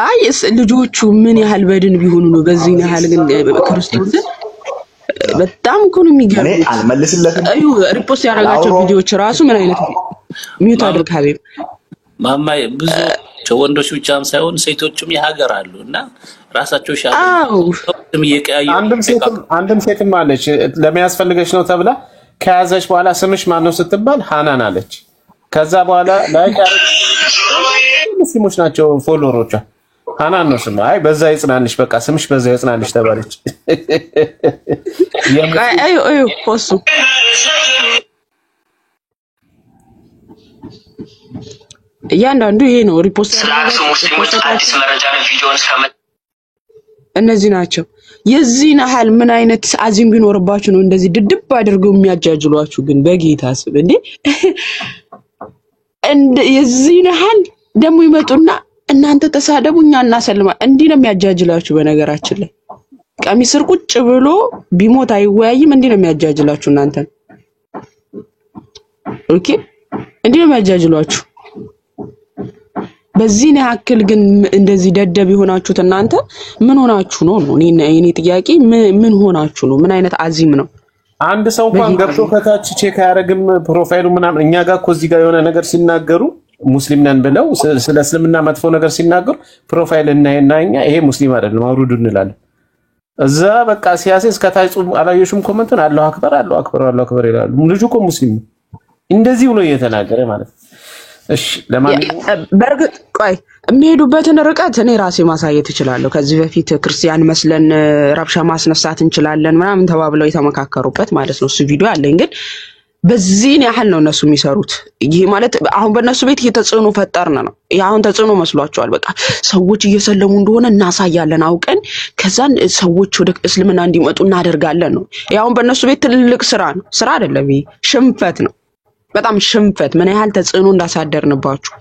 አይ ልጆቹ ምን ያህል በድን ቢሆኑ ነው በዚህ ያህል ግን ክርስቶስ በጣም እኮ ነው የሚገርም። አልመልስለትም። አዩ ሪፖስት ያደረጋቸው ቪዲዮዎች ራሱ ምን አይነት ሚውት አድርግ ሀቢብ ማማይ ብዙ ወንዶች ብቻም ሳይሆን ሴቶችም የሀገር አሉና ራሳቸው ሻም እየቀያዩ አንድም ሴትም አለች ለሚያስፈልገሽ ነው ተብላ ከያዘች በኋላ ስምሽ ማን ነው ስትባል ሃናን አለች። ከዛ በኋላ ላይክ ሙስሊሞች ናቸው ፎሎወሮቿ። ሃናን ነው ስም። አይ በዛ ይጽናንሽ በቃ ስምሽ በዛ ይጽናንሽ ተባለች። አዩ ፖስቱ እያንዳንዱ ይሄ ነው ሪፖስት አዲስ መረጃ ነው። ቪዲዮውን እነዚህ ናቸው። የዚህን ያህል ምን አይነት አዚም ቢኖርባችሁ ነው እንደዚህ ድድብ አድርገው የሚያጃጅሏችሁ? ግን በጌታ ስብ እንደ የዚህን ያህል ደግሞ ይመጡና እናንተ ተሳደቡኛ እናሰልማ እንዲህ ነው የሚያጃጅላችሁ። በነገራችን ላይ ቀሚስ ስር ቁጭ ብሎ ቢሞት አይወያይም። እንዴ ነው የሚያጃጅላችሁ እናንተ? ኦኬ እንዴ ነው የሚያጃጅሏችሁ? በዚህ ነው ያክል ግን እንደዚህ ደደብ ይሆናችሁት እናንተ ምን ሆናችሁ ነው? እኔ ጥያቄ ምን ሆናችሁ ነው? ምን አይነት አዚም ነው? አንድ ሰው እንኳን ገብቶ ከታች ቼክ አያረግም ፕሮፋይሉ ምናምን። እኛ ጋር እኮ እዚህ ጋር የሆነ ነገር ሲናገሩ ሙስሊም ነን ብለው ስለ እስልምና መጥፎ ነገር ሲናገሩ ፕሮፋይል እናይና እኛ ይሄ ሙስሊም አይደለም አውርዱ እንላለን። እዛ በቃ ሲያሴስ ከታች አላየሽም ኮሜንቱን አላሁ አክበር አላሁ አክበር አላሁ አክበር ይላሉ። ልጁ እኮ ሙስሊም ነው እንደዚህ ብሎ እየተናገረ ማለት ነው። እሺ ለማንኛውም በርግጥ ቆይ የሚሄዱበትን ርቀት እኔ ራሴ ማሳየት እችላለሁ። ከዚህ በፊት ክርስቲያን መስለን ረብሻ ማስነሳት እንችላለን ምናምን ተባብለው የተመካከሩበት ማለት ነው። እሱ ቪዲዮ አለኝ። ግን በዚህ ያህል ነው እነሱ የሚሰሩት። ይሄ ማለት አሁን በእነሱ ቤት እየተጽዕኖ ፈጠርን ነው። አሁን ተጽዕኖ መስሏቸዋል። በቃ ሰዎች እየሰለሙ እንደሆነ እናሳያለን አውቀን፣ ከዛን ሰዎች ወደ እስልምና እንዲመጡ እናደርጋለን ነው። አሁን በእነሱ ቤት ትልቅ ስራ ነው። ስራ አይደለም፣ ይሄ ሽንፈት ነው። በጣም ሽንፈት። ምን ያህል ተጽዕኖ እንዳሳደርንባችሁ፣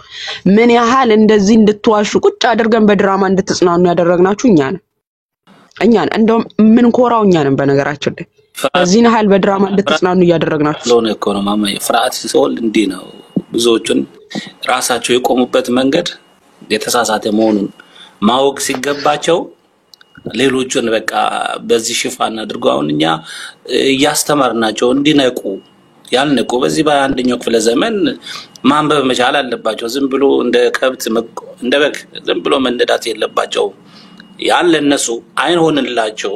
ምን ያህል እንደዚህ እንድትዋሹ ቁጭ አድርገን በድራማ እንድትጽናኑ ያደረግናችሁ እኛ ነን። እንደውም ምን ኮራው እኛ ነን። በነገራችን ላይ በዚህ ያህል በድራማ እንድትጽናኑ እያደረግናችሁ ስለሆነ እኮ ነው ማማዬ። ፍርሃት ሲወል እንዲህ ነው። ብዙዎቹን ራሳቸው የቆሙበት መንገድ የተሳሳተ መሆኑን ማወቅ ሲገባቸው ሌሎቹን በቃ በዚህ ሽፋን አድርገው አሁን እኛ እያስተማርናቸው እንዲነቁ ያልነቁ በዚህ በአንደኛው ክፍለ ዘመን ማንበብ መቻል አለባቸው። ዝም ብሎ እንደ ከብት እንደ በግ ዝም ብሎ መንደዳት የለባቸው። ያን ለነሱ አይን ሆነላቸው።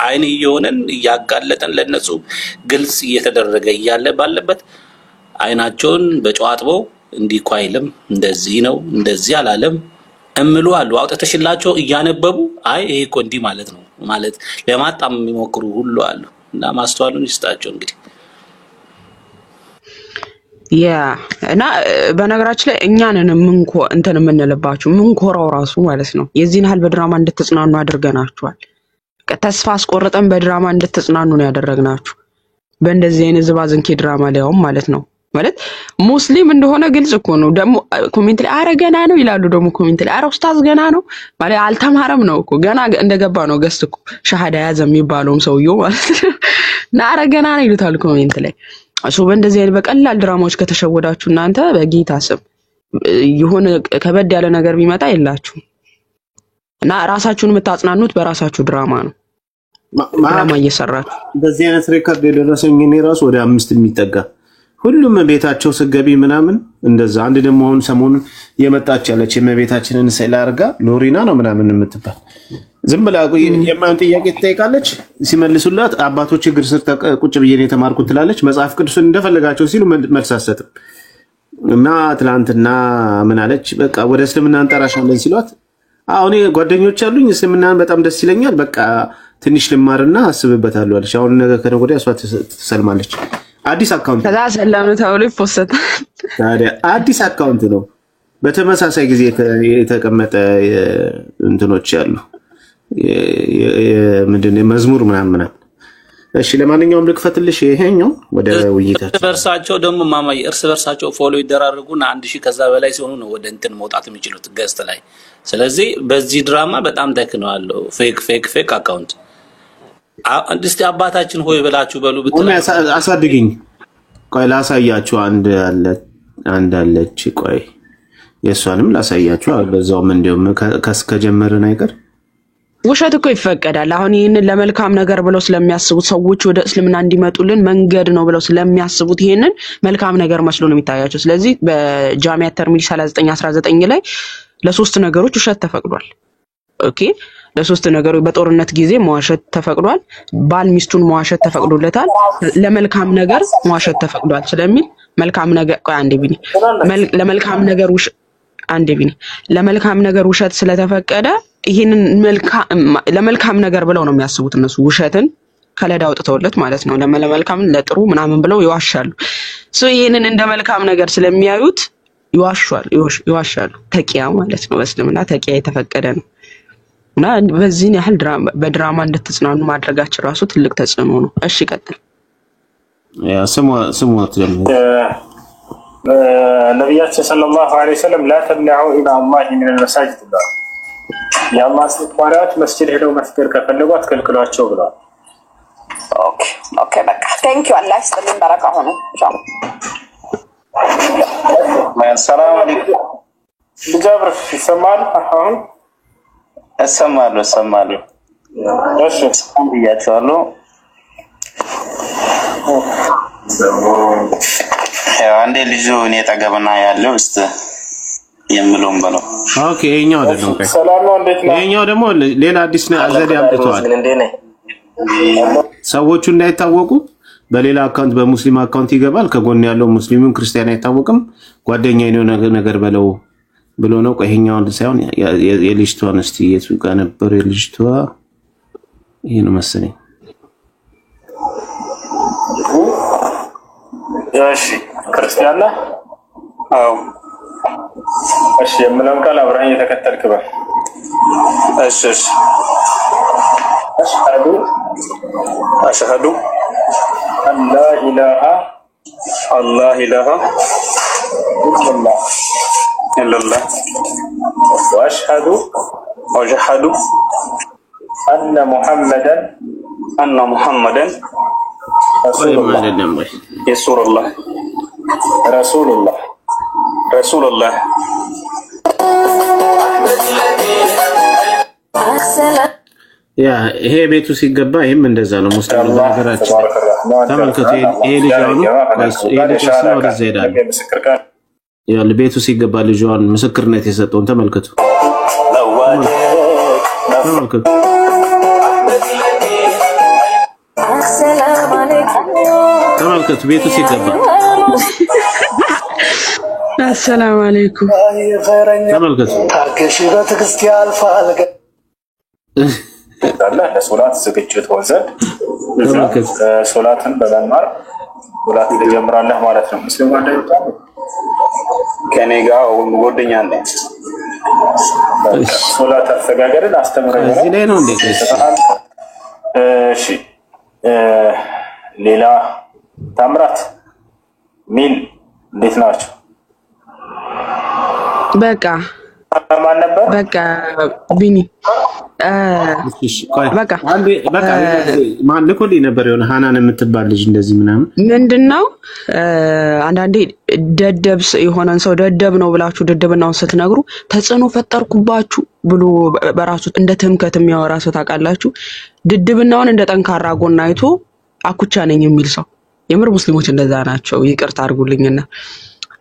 አይን እየሆነን እያጋለጠን ለነሱ ግልጽ እየተደረገ እያለ ባለበት አይናቸውን በጨዋጥበው እንዲህ እኮ አይልም እንደዚህ ነው እንደዚህ አላለም እምሉ አሉ። አውጥተሽላቸው እያነበቡ አይ ይሄ እኮ እንዲህ ማለት ነው ማለት ለማጣም የሚሞክሩ ሁሉ አሉ። እና ማስተዋሉን ይስጣቸው እንግዲህ እና በነገራችን ላይ እኛንን እንትን የምንልባችሁ ምንኮራው ራሱ ማለት ነው። የዚህን ያህል በድራማ እንድትጽናኑ አድርገናችኋል። ተስፋ አስቆርጠን በድራማ እንድትጽናኑ ነው ያደረግናችሁ። በእንደዚህ አይነት ዝባዝንኬ ድራማ ላይም ማለት ነው። ማለት ሙስሊም እንደሆነ ግልጽ እኮ ነው። ደግሞ ኮሜንት ላይ አረ ገና ነው ይላሉ። ደግሞ ኮሜንት ላይ አረ ኡስታዝ ገና ነው ማለት አልተማረም ነው እኮ ገና እንደገባ ነው ገስት እኮ ሻሃዳ ያዘ የሚባለውም ሰውየው ማለት ነው። እና አረ ገና ነው ይሉታል ኮሜንት ላይ። እሱ በእንደዚህ አይነት በቀላል ድራማዎች ከተሸወዳችሁ እናንተ በጌታ ስም የሆነ ከበድ ያለ ነገር ቢመጣ የላችሁ እና ራሳችሁን የምታጽናኑት በራሳችሁ ድራማ ነው። ድራማ እየሰራችሁ በዚህ አይነት ሪከርድ የደረሰኝ እኔ ራሱ ወደ 5 የሚጠጋ ሁሉም ቤታቸው ስገቢ ምናምን እንደዛ። አንድ ደግሞ አሁን ሰሞኑን የመጣች ያለች የመቤታችንን ስዕል አድርጋ ሎሪና ነው ምናምን የምትባል ዝም ብላ የማን ጥያቄ ትጠይቃለች። ሲመልሱላት አባቶች እግር ስር ቁጭ ብዬ ነው የተማርኩት ትላለች። መጽሐፍ ቅዱስን እንደፈለጋቸው ሲሉ መልስ አትሰጥም። እና ትላንትና ምን አለች? በቃ ወደ እስልምና እንጠራሻለን ሲሏት አሁን ጓደኞች አሉኝ እስልምናን በጣም ደስ ይለኛል፣ በቃ ትንሽ ልማርና አስብበታለሁ አለች። አሁን ነገ ከነገ ወዲያ እሷ ትሰልማለች። አዲስ አካውንት ከዛ ሰላም ተብሎ ይፖስታል። ታዲያ አዲስ አካውንት ነው። በተመሳሳይ ጊዜ የተቀመጠ እንትኖች ያሉ ምንድነው መዝሙር ምናምን። እሺ ለማንኛውም ልክፈትልሽ ይሄኛው ወደ ውይይታችን። በርሳቸው ደግሞ ማማዬ እርስ በርሳቸው ፎሎ ይደራረጉና 1000 ከዛ በላይ ሲሆኑ ነው ወደ እንትን መውጣት የሚችሉት ገስት ላይ። ስለዚህ በዚህ ድራማ በጣም ተክነዋል። ፌክ አካውንት እስቲ አባታችን ሆይ ብላችሁ በሉ ብትሉ አሳድግኝ። ቆይ ላሳያችሁ። አንድ አለች። ቆይ የሷንም ላሳያችሁ። በዛውም እንደውም ከጀመረን አይቀር ውሸት እኮ ይፈቀዳል። አሁን ይሄንን ለመልካም ነገር ብለው ስለሚያስቡት ሰዎች ወደ እስልምና እንዲመጡልን መንገድ ነው ብለው ስለሚያስቡት ይሄንን መልካም ነገር መስሎ ነው የሚታያቸው። ስለዚህ በጃሚዓ ተርሚዚ 3919 ላይ ለሶስት ነገሮች ውሸት ተፈቅዷል። ኦኬ ለሶስት ነገሮች በጦርነት ጊዜ መዋሸት ተፈቅዷል። ባል ሚስቱን መዋሸት ተፈቅዶለታል። ለመልካም ነገር መዋሸት ተፈቅዷል ስለሚል መልካም ነገር ቆይ አንዴ ቢኒ ለመልካም ነገር ውሸት ስለተፈቀደ ይሄንን ለመልካም ነገር ብለው ነው የሚያስቡት እነሱ ውሸትን ከለዳ አውጥተውለት ማለት ነው። ለመልካም ለጥሩ ምናምን ብለው ይዋሻሉ። ይሄንን እንደ መልካም ነገር ስለሚያዩት ይዋሻሉ። ተቂያ ማለት ነው። በእስልምና ተቂያ የተፈቀደ ነው እና በዚህ ያህል በድራማ እንድትጽናኑ ማድረጋችን ራሱ ትልቅ ተጽዕኖ ነው። እሺ ቀጥል። ያ ስሙት ደግሞ ነብያችን ሰለላሁ ዐለይሂ ወሰለም لا تمنعوا الى الله من المساجد የአላህ ሴት ባሪያዎች መስጂድ ሄደው መስገድ ከፈለጉ አትከልክሏቸው ብለዋል። ኦኬ በቃ ቴንክ ዩ አላህ ይስጥልን በረካ ሆኖ ሰላም አለይኩም ልጃብር ይሰማል? አሁን እሰማለሁ እሺ ብያቸዋለሁ። አንዴ ልጁ እኔ ጠገብና ያለው እስቲ የምለውም በለው። ኦኬ ይሄኛው አይደለም። ሰላም ነው። እንዴት ነው? ይሄኛው ደግሞ ሌላ አዲስ ዘዴ አምጥተዋል። ሰዎቹ እንዳይታወቁ በሌላ አካውንት በሙስሊም አካውንት ይገባል። ከጎን ያለው ሙስሊሙን ክርስቲያን አይታወቅም። ጓደኛዬ ነው ነገር በለው ብሎ ነው። ይሄኛው ሳይሆን የልጅቷን እስቲ የቱ ጋር ነበር የልጅቷ? ይሄ ነው መሰለኝ። እሺ ክርስቲያን ነህ? አዎ። እሺ የምለውን ቃል አብረኸኝ የተከተልክ በል። እሺ አሽሀዱ አላ ኢላሃ ኢለላህ ወአሽሀዱ አነ ሙሐመደን ረሱሉላህ ያ ይሄ ቤቱ ሲገባ ይሄም እንደዛ ነው። ሙስሊም ነገራችን ተመልከቱ። ይሄ ልጅ አሁን ይሄ ልጅ ነው ወደዛ ሄዳል። ያ ቤቱ ሲገባ ልጅዋን ምስክርነት የሰጠውን ተመልከቱ። ተመልከቱ ቤቱ ሲገባ አሰላሙ አለይኩም ተመልከቱ። ታገሺ በትዕግስት ያልፋል። ለሶላት ዝግጅት ወዘድ ሶላትን በመማር ሶላት ትጀምራለህ ማለት ነው። ሙስሊም ጓደኞች ከኔ ጋር ጓደኛ ነኝ። ሶላት አስተጋገርን አስተምረኝ። እዚህ ላይ ነው እንዴ? እሺ ሌላ ታምራት ሚል እንዴት ናቸው? በቃ ማን ነበር? በቃ ቢኒ በቃ ማን ልኮልኝ ነበር? የሆነ ሃናን የምትባል ልጅ እንደዚህ ምናምን ምንድነው አንዳንዴ ደደብ የሆነን ሰው ደደብ ነው ብላችሁ ደደብናውን ስትነግሩ ተጽዕኖ ፈጠርኩባችሁ ብሎ በራሱ እንደ ትምከት የሚያወራ ሰው ታውቃላችሁ። ድድብናውን እንደ ጠንካራ ጎን አይቶ አኩቻ ነኝ የሚል ሰው የምር ሙስሊሞች እንደዛ ናቸው። ይቅርታ አድርጉልኝና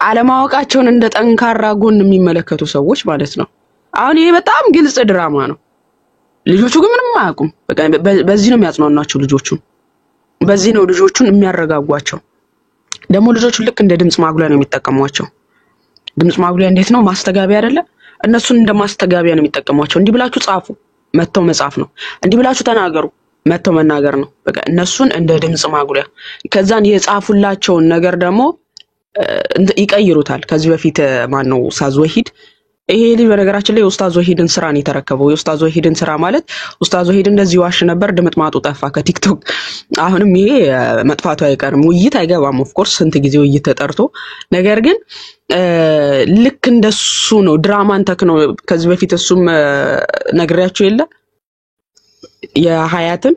አለማወቃቸውን እንደ ጠንካራ ጎን የሚመለከቱ ሰዎች ማለት ነው። አሁን ይሄ በጣም ግልጽ ድራማ ነው። ልጆቹ ግን ምንም አያውቁም። በቃ በዚህ ነው የሚያጽናናቸው ልጆቹን። በዚህ ነው ልጆቹን የሚያረጋጓቸው። ደግሞ ልጆቹን ልክ እንደ ድምጽ ማጉሊያ ነው የሚጠቀሟቸው። ድምጽ ማጉሊያ እንዴት ነው? ማስተጋቢያ አይደለ? እነሱን እንደ ማስተጋቢያ ነው የሚጠቀሟቸው። እንዲህ ብላችሁ ጻፉ፣ መተው መጻፍ ነው። እንዲህ ብላችሁ ተናገሩ፣ መተው መናገር ነው። በቃ እነሱን እንደ ድምጽ ማጉሊያ ከዛን የጻፉላቸውን ነገር ደግሞ ይቀይሩታል። ከዚህ በፊት ማን ነው ኡስታዝ ወሂድ ይሄ ልጅ በነገራችን ላይ ኡስታዝ ወሂድን ስራ ነው የተረከበው። የኡስታዝ ወሂድን ስራ ማለት ኡስታዝ ወሂድ እንደዚህ ዋሽ ነበር፣ ድምጥማጡ ጠፋ ከቲክቶክ። አሁንም ይሄ መጥፋቱ አይቀርም። ውይይት አይገባም ኦፍ ኮርስ ስንት ጊዜ ውይይት ተጠርቶ፣ ነገር ግን ልክ እንደሱ ነው ድራማን ተክነው። ከዚህ በፊት እሱም ነግሬያችሁ የለ የሀያትን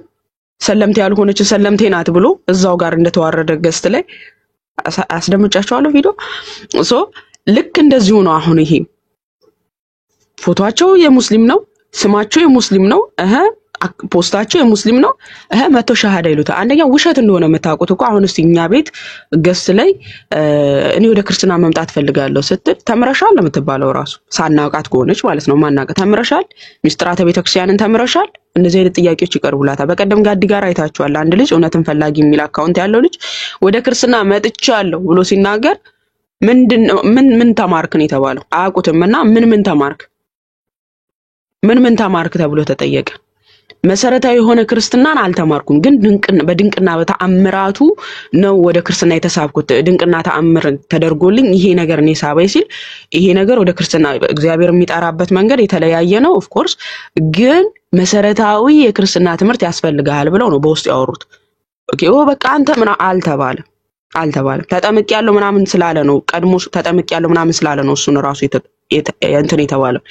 ሰለምቴ ያልሆነች ሰለምቴ ናት ብሎ እዛው ጋር እንደተዋረደ ገስት ላይ አስደምጫቸዋለሁ ቪዲዮ። ልክ እንደዚሁ ነው። አሁን ይሄ ፎቶአቸው የሙስሊም ነው፣ ስማቸው የሙስሊም ነው፣ ፖስታቸው የሙስሊም ነው። መቶ ሻሃዳ ይሉታል። አንደኛ ውሸት እንደሆነ የምታውቁት እኮ አሁን እስቲ እኛ ቤት ገስት ላይ እኔ ወደ ክርስትና መምጣት ፈልጋለሁ ስትል ተምረሻል ለምትባለው ራሱ ሳናውቃት ከሆነች ማለት ነው። ማናውቃት ተምረሻል፣ ሚስጥራተ ቤተክርስቲያንን ተምረሻል፣ እንደዚህ አይነት ጥያቄዎች ይቀርቡላታል። በቀደም ጋዲ ጋር አይታችኋል። አንድ ልጅ እውነትን ፈላጊ የሚል አካውንት ያለው ልጅ ወደ ክርስትና መጥቻለሁ ብሎ ሲናገር ምን ተማርክ ነው የተባለው። አያውቁትምና ምን ተማርክ ተብሎ ተጠየቀ። መሰረታዊ የሆነ ክርስትናን አልተማርኩም፣ ግን በድንቅና በተአምራቱ ነው ወደ ክርስትና የተሳብኩት። ድንቅና ተአምር ተደርጎልኝ ይሄ ነገር ነው ሳባይ ሲል ይሄ ነገር ወደ ክርስትና እግዚአብሔር የሚጠራበት መንገድ የተለያየ ነው። ኦፍ ኮርስ ግን መሰረታዊ የክርስትና ትምህርት ያስፈልጋል ብለው ነው በውስጥ ያወሩት። ኦኬ በቃ አንተ ምን አልተባለም። ተጠምቅ ያለው ምናምን ስላለ ነው ቀድሞ ተጠምቅ ያለው ምናምን ስላለ ነው እሱን ራሱ እንትን የተባለው።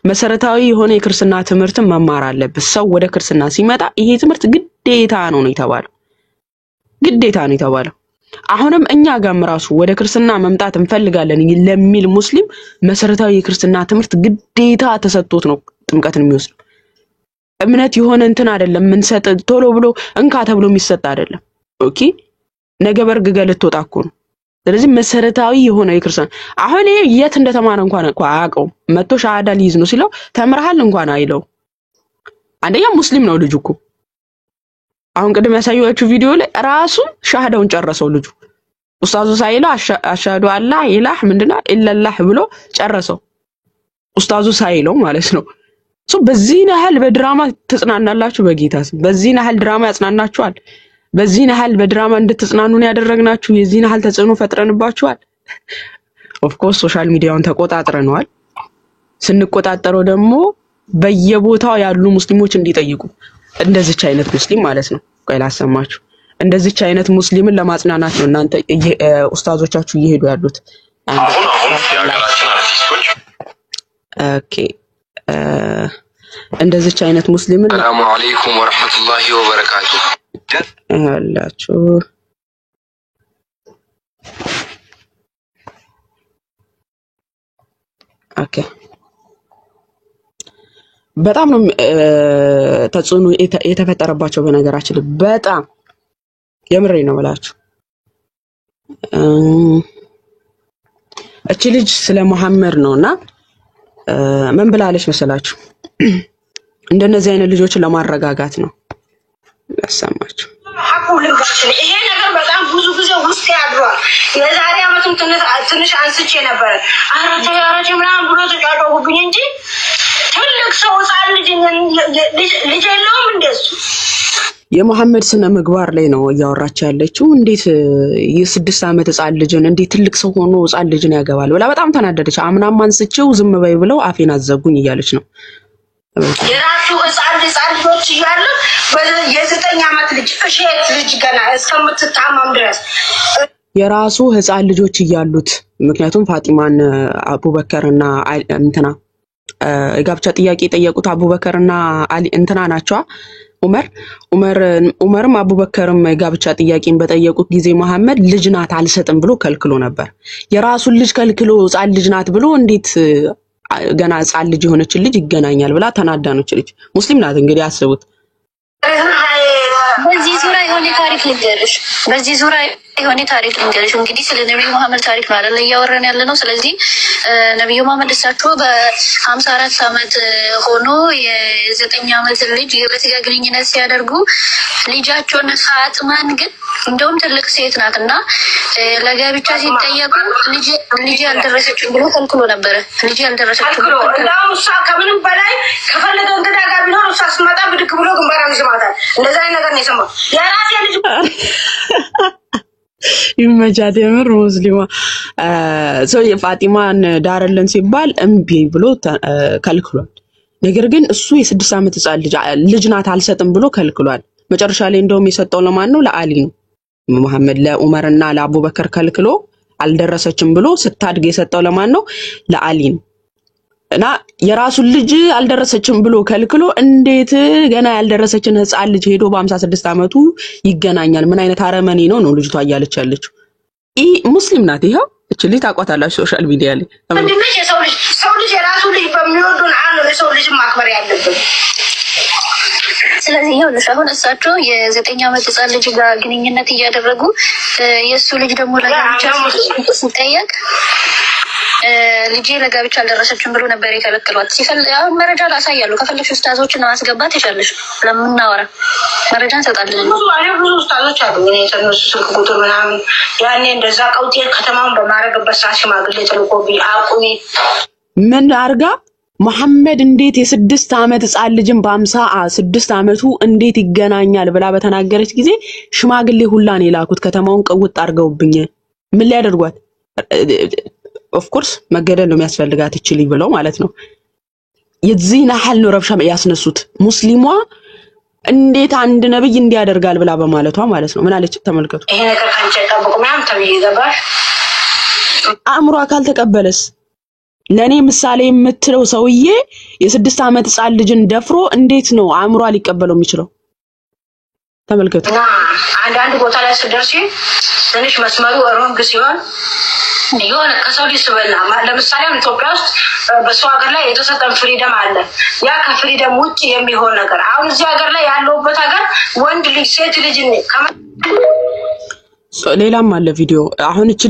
መሰረታዊ የሆነ የክርስትና ትምህርትን መማር አለበት። ሰው ወደ ክርስትና ሲመጣ ይሄ ትምህርት ግዴታ ነው የተባለው። ግዴታ ነው የተባለው። አሁንም እኛ ጋርም ራሱ ወደ ክርስትና መምጣት እንፈልጋለን ለሚል ሙስሊም መሰረታዊ የክርስትና ትምህርት ግዴታ ተሰጥቶት ነው ጥምቀትን የሚወስደው። እምነት የሆነ እንትን አይደለም ምንሰጥ ቶሎ ብሎ እንካ ተብሎ የሚሰጥ አይደለም። ኦኬ ነገ በርግገ ልትወጣ እኮ ነው። ስለዚህ መሰረታዊ የሆነ የክርስትና አሁን የት እንደተማረ እንኳን አያውቀውም። መጥቶ ሻሃዳ ሊይዝ ነው ሲለው ተምረሃል እንኳን አይለው። አንደኛ ሙስሊም ነው ልጁ እኮ። አሁን ቅድም ያሳየኋችሁ ቪዲዮ ላይ ራሱ ሻሃዳውን ጨረሰው ልጁ። ኡስታዙ ሳይለው አሽሃዱ አላ ኢላህ ምንድነው ኢላላህ ብሎ ጨረሰው። ኡስታዙ ሳይለው ማለት ነው። በዚህ ያህል በድራማ ተጽናናላችሁ በጌታ ስም። በዚህ ያህል ድራማ ያጽናናችኋል። በዚህ ያህል በድራማ እንድትጽናኑ ነው ያደረግናችሁ። የዚህ ያህል ተጽዕኖ ፈጥረንባችኋል። ኦፍ ኮርስ ሶሻል ሚዲያውን ተቆጣጥረናል። ስንቆጣጠረው ደግሞ በየቦታው ያሉ ሙስሊሞች እንዲጠይቁ እንደዚች አይነት ሙስሊም ማለት ነው። ቆይ ላሰማችሁ። እንደዚች አይነት ሙስሊምን ለማጽናናት ነው እናንተ ኡስታዞቻችሁ እየሄዱ ያሉት። አሁን የሀገራችን አርቲስቶች ኦኬ እንደዚች አይነት ሙስሊምን ሰላሙ አለይኩም ወራህመቱላሂ ወበረካቱ አላችሁ። ኦኬ በጣም ነው ተጽዕኖ የተፈጠረባቸው በነገራችን በጣም የምሬ ነው ብላችሁ እቺ ልጅ ስለ መሐመድ ነውና ምን ብላለች መሰላችሁ? እንደነዚህ አይነት ልጆችን ለማረጋጋት ነው ያሰማችሁ። ይሄ ነገር በጣም ብዙ ጊዜ ውስጥ ያድሯል። የዛሬ አመቱን ትንሽ አንስቼ ነበር። አረተ ምናምን ብሎ ተጫጫውብኝ እንጂ ትልቅ ሰው ጻል ልጅ የለውም እንደሱ። የመሐመድ ስነ ምግባር ላይ ነው እያወራች ያለችው። እንዴት የ6 አመት ጻል ልጅን እንዴት ትልቅ ሰው ሆኖ ጻል ልጅን ያገባል ብላ በጣም ተናደደች። አምናም አንስቼው ዝም በይ ብለው አፌን አዘጉኝ እያለች ነው። የራሱ ጻል ልጆች እያሉ የ9 አመት ልጅ እሸት ልጅ ገና እስከምትታመም ድረስ የራሱ ህፃን ልጆች እያሉት ምክንያቱም ፋጢማን አቡበከርና እንትና ጋብቻ ጥያቄ ጠየቁት። አቡበከርና አሊ እንትና ናቸው። ዑመርም አቡበከርም ጋብቻ ጥያቄን በጠየቁት ጊዜ መሐመድ ልጅ ናት አልሰጥም ብሎ ከልክሎ ነበር። የራሱን ልጅ ከልክሎ ህፃን ልጅ ናት ብሎ እንዴት ገና ህፃን ልጅ የሆነች ልጅ ይገናኛል ብላ ተናዳነች። ልጅ ሙስሊም ናት እንግዲህ አስቡት። በዚህ ዙሪያ የሆነ ታሪክ ልንገርሽ። እንግዲህ ስለ ነብዩ መሐመድ ታሪክ ነው አይደል እያወራን ያለ ነው። ስለዚህ ነብዩ መሐመድ እሳቸው በ54 አመት ሆኖ የ9 አመት ልጅ የበስጋ ግንኙነት ሲያደርጉ ልጃቸውን ፋጥማን ግን እንደውም ትልቅ ሴት ናትና ለጋብቻ ሲጠየቁ ልጅ ያልደረሰችው ብሎ ከልክሎ ነበር። ልጅ ያልደረሰችው ብሎ እሷ ከምንም በላይ ከፈለገ እንግዳ ጋር ቢሆን እሷ ስመጣ ብድግ ብሎ ግንባራን ይስማታል። እንደዛ አይነት ነገር ነው የሰማው። የራሴ ልጅ ይመጃት የምር ሙስሊማ ሰው የፋጢማን ዳርልን ሲባል እምቢ ብሎ ከልክሏል። ነገር ግን እሱ የ6 አመት ህፃን ልጅ ናት አልሰጥም ብሎ ከልክሏል። መጨረሻ ላይ እንደውም የሰጠው ለማን ነው? ለአሊ ነው። መሐመድ ለዑመርና ለአቡበከር ከልክሎ አልደረሰችም ብሎ ስታድግ የሰጠው ለማን ነው? ለአሊ ነው። እና የራሱን ልጅ አልደረሰችም ብሎ ከልክሎ እንዴት ገና ያልደረሰችን ህፃን ልጅ ሄዶ በ56 አመቱ ይገናኛል? ምን አይነት አረመኔ ነው ልጅቷ እያለች ያለችው። ሙስሊም ናት። ይሄው እቺ ልጅ ታቋታላችሁ ሶሻል ሚዲያ ላይ ምንድነው? ሰው ልጅ የራሱ ልጅ በሚወዱን አለ ለሰው ልጅ ማክበር ያለብን። ስለዚህ ይኸውልሽ አሁን እሳቸው የ9 አመት ህፃን ልጅ ጋር ግንኙነት እያደረጉ የእሱ ልጅ ደግሞ ለጋብቻ ሲጠየቅ ልጄ ለጋብቻ አልደረሰችም ብሎ ነበር የከለከሏት። አሁን መረጃ ላሳያለሁ። ከፈለግሽ ኡስታዞችን ማስገባት ይሻልሽ። ለምናወራ መረጃ እንሰጣለን። ብዙ ኡስታዞች አሉ። እኔ የተነሱ ስልክ ቁጥር ምናምን ያኔ እንደዛ ቀውጤ ከተማውን በማረግበት ሰዓት ሽማግሌ ተልኮብኝ አቁሚ ምን አርጋ መሐመድ እንዴት የ6 አመት ህፃን ልጅን በ56 አመቱ እንዴት ይገናኛል ብላ በተናገረች ጊዜ ሽማግሌ ሁላን የላኩት ከተማውን ቀውጥ አርገውብኝ ምን ሊያደርጓት? ኦፍ ኮርስ መገደል ነው የሚያስፈልጋት እቺ ልጅ ብለው ማለት ነው። የዚህ ናህል ነው ረብሻ ያስነሱት። ሙስሊሟ እንዴት አንድ ነብይ እንዲያደርጋል ብላ በማለቷ ማለት ነው። ምን አለች ተመልከቱ። ይሄ ነገር ካንቺ ተጠብቁ ምናምን ተብዬ ገባሽ። አእምሮ አካል ተቀበለስ ለኔ ምሳሌ የምትለው ሰውዬ የ6 ዓመት ህፃን ልጅን ደፍሮ እንዴት ነው አእምሯ ሊቀበለው የሚችለው? ተመልከቱ። አንዳንድ ቦታ ላይ ስደርሺ ትንሽ መስመሩ ሮንግ ሲሆን የሆነ ከሰው ልጅ ስበላ ለምሳሌ ኢትዮጵያ ውስጥ በሰው ሀገር ላይ የተሰጠን ፍሪደም አለ። ያ ከፍሪደም ውጪ የሚሆን ነገር አሁን እዚህ ሀገር ላይ ያለውበት ሀገር ወንድ ልጅ ሴት ልጅ ሌላም አለ ቪዲዮ። አሁን እቺ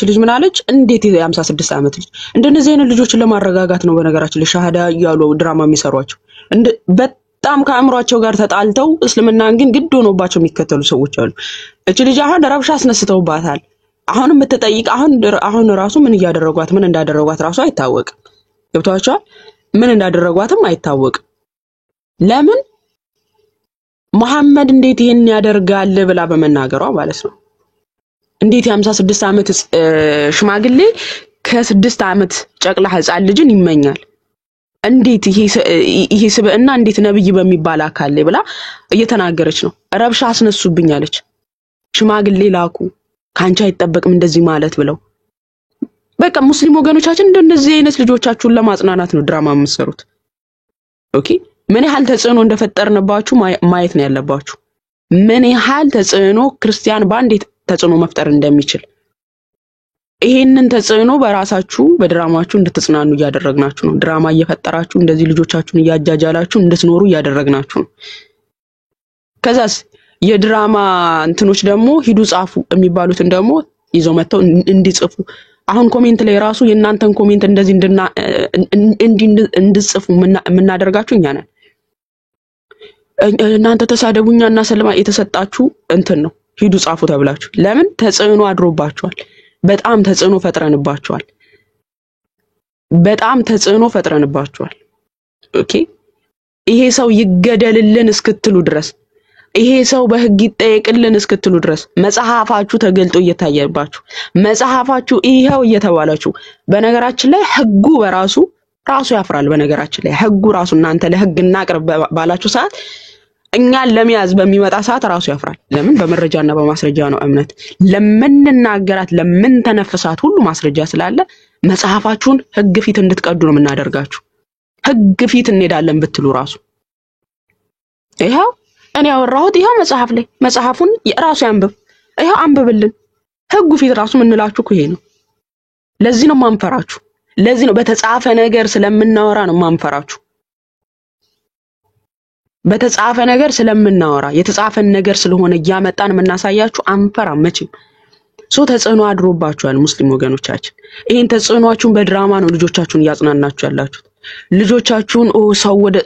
ልጅ ምን አለች? እንዴት የ56 ዓመት ልጅ እንደነዚህ አይነት ልጆችን ለማረጋጋት ነው በነገራችን ለሻሃዳ ያሉ ድራማ የሚሰሯቸው በጣም ከአእምሯቸው ጋር ተጣልተው እስልምናን ግን ግድ ሆኖባቸው የሚከተሉ ሰዎች አሉ። እቺ ልጅ አሁን ረብሻ አስነስተውባታል። አሁን የምትጠይቅ አሁን ራሱ ምን እያደረጓት ምን እንዳደረጓት ራሱ አይታወቅም። ገብቷቸዋል? ምን እንዳደረጓትም አይታወቅም። ለምን መሐመድ እንዴት ይሄን ያደርጋል ብላ በመናገሯ ማለት ነው። እንዴት የ56 ዓመት ሽማግሌ ከ6 ዓመት ጨቅላ ህፃን ልጅን ይመኛል? እንዴት ይሄ ስብዕና እንዴት ነብይ በሚባል አካል ላይ ብላ እየተናገረች ነው። ረብሻ አስነሱብኝ አለች። ሽማግሌ ላኩ ካንቺ አይጠበቅም እንደዚህ ማለት ብለው። በቃ ሙስሊም ወገኖቻችን እንደዚህ አይነት ልጆቻችሁን ለማጽናናት ነው ድራማ የምትሰሩት። ኦኬ ምን ያህል ተጽዕኖ እንደፈጠርንባችሁ ማየት ነው ያለባችሁ። ምን ያህል ተጽዕኖ ክርስቲያን ባንዴ ተጽዕኖ መፍጠር እንደሚችል ይሄንን ተጽዕኖ በራሳችሁ በድራማችሁ እንድትጽናኑ እያደረግናችሁ ነው። ድራማ እየፈጠራችሁ እንደዚህ ልጆቻችሁን እያጃጃላችሁ እንድትኖሩ እያደረግናችሁ ነው። ከዛስ የድራማ እንትኖች ደግሞ ሂዱ ጻፉ የሚባሉትን ደግሞ ይዘው መተው እንዲጽፉ አሁን ኮሜንት ላይ ራሱ የእናንተን ኮሜንት እንደዚህ እንድጽፉ የምናደርጋችሁ እኛ ነን። እናንተ ተሳደቡኛ እና ሰለማ የተሰጣችሁ እንትን ነው ሂዱ ጻፉ ተብላችሁ። ለምን ተጽዕኖ አድሮባችኋል። በጣም ተጽዕኖ ፈጥረንባችኋል። ኦኬ ይሄ ሰው ይገደልልን እስክትሉ ድረስ ይሄ ሰው በህግ ይጠየቅልን እስክትሉ ድረስ መጽሐፋችሁ ተገልጦ እየታየባችሁ መጽሐፋችሁ ይሄው እየተባላችሁ በነገራችን ላይ ህጉ በራሱ ያፍራል። በነገራችን ላይ ህጉ ራሱ እናንተ ለህግ እናቅርብ ባላችሁ ሰዓት እኛን ለሚያዝ በሚመጣ ሰዓት ራሱ ያፍራል። ለምን በመረጃና በማስረጃ ነው እምነት ለምንናገራት ለምንተነፍሳት ሁሉ ማስረጃ ስላለ መጽሐፋችሁን ህግ ፊት እንድትቀዱ ነው የምናደርጋችሁ። ህግ ፊት እንሄዳለን ብትሉ ራሱ ይሄው እኔ ያወራሁት ይሄው መጽሐፍ ላይ መጽሐፉን ራሱ ያንብብ ይሄው አንብብልን ህጉ ፊት ራሱ ምንላችሁ ይሄ ነው። ለዚህ ነው ማንፈራችሁ። ለዚህ ነው በተጻፈ ነገር ስለምናወራ ነው ማንፈራችሁ። በተጻፈ ነገር ስለምናወራ የተጻፈን ነገር ስለሆነ ያመጣን የምናሳያችሁ አንፈራ መቼም። ተጽዕኖ አድሮባችኋል ሙስሊም ወገኖቻችን። ይሄን ተጽዕኖአችሁን በድራማ ነው ልጆቻችሁን ያጽናናችሁ ያላችሁት። ልጆቻችሁን ሰው ወደ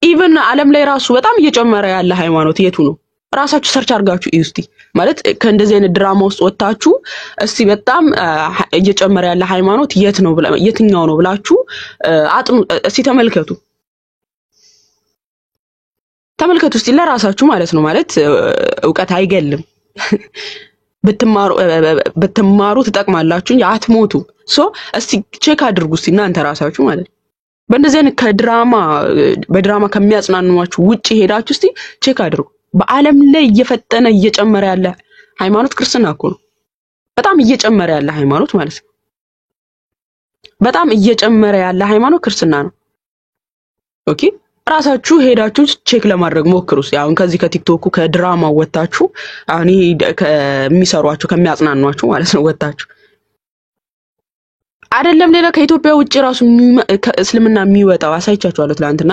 ኢቭን ዓለም ላይ ራሱ በጣም እየጨመረ ያለ ሃይማኖት የቱ ነው? ራሳችሁ ሰርች አድርጋችሁ እስቲ ማለት ከእንደዚህ አይነት ድራማ ውስጥ ወጣችሁ እስቲ በጣም እየጨመረ ያለ ሃይማኖት የት ነው የትኛው ነው ብላችሁ አጥኑ እስቲ ተመልከቱ እስቲ ለራሳችሁ ማለት ነው። ማለት ዕውቀት አይገልም። ብትማሩ ትጠቅማላችሁ አትሞቱ። እስቲ ቼክ አድርጉ እስቲ እናንተ ራሳችሁ ማለት በእንደዚህ አይነት በድራማ ከሚያጽናኑዋችሁ ውጪ ሄዳችሁ እስቲ ቼክ አድርጉ። በዓለም ላይ እየፈጠነ እየጨመረ ያለ ሃይማኖት ክርስትና እኮ ነው። በጣም እየጨመረ ያለ ሃይማኖት ማለት ነው። በጣም እየጨመረ ያለ ሃይማኖት ክርስትና ነው። ኦኬ ራሳችሁ ሄዳችሁ ቼክ ለማድረግ ሞክሩ። አሁን ከዚህ ከቲክቶኩ ከድራማው ወጣችሁ አሁን ይሄ ከሚሰሯችሁ ከሚያጽናኗችሁ ማለት ነው ወጣችሁ አይደለም ሌላ ከኢትዮጵያ ውጪ ራሱ ከእስልምና የሚወጣው አሳይቻችኋለሁ ትላንትና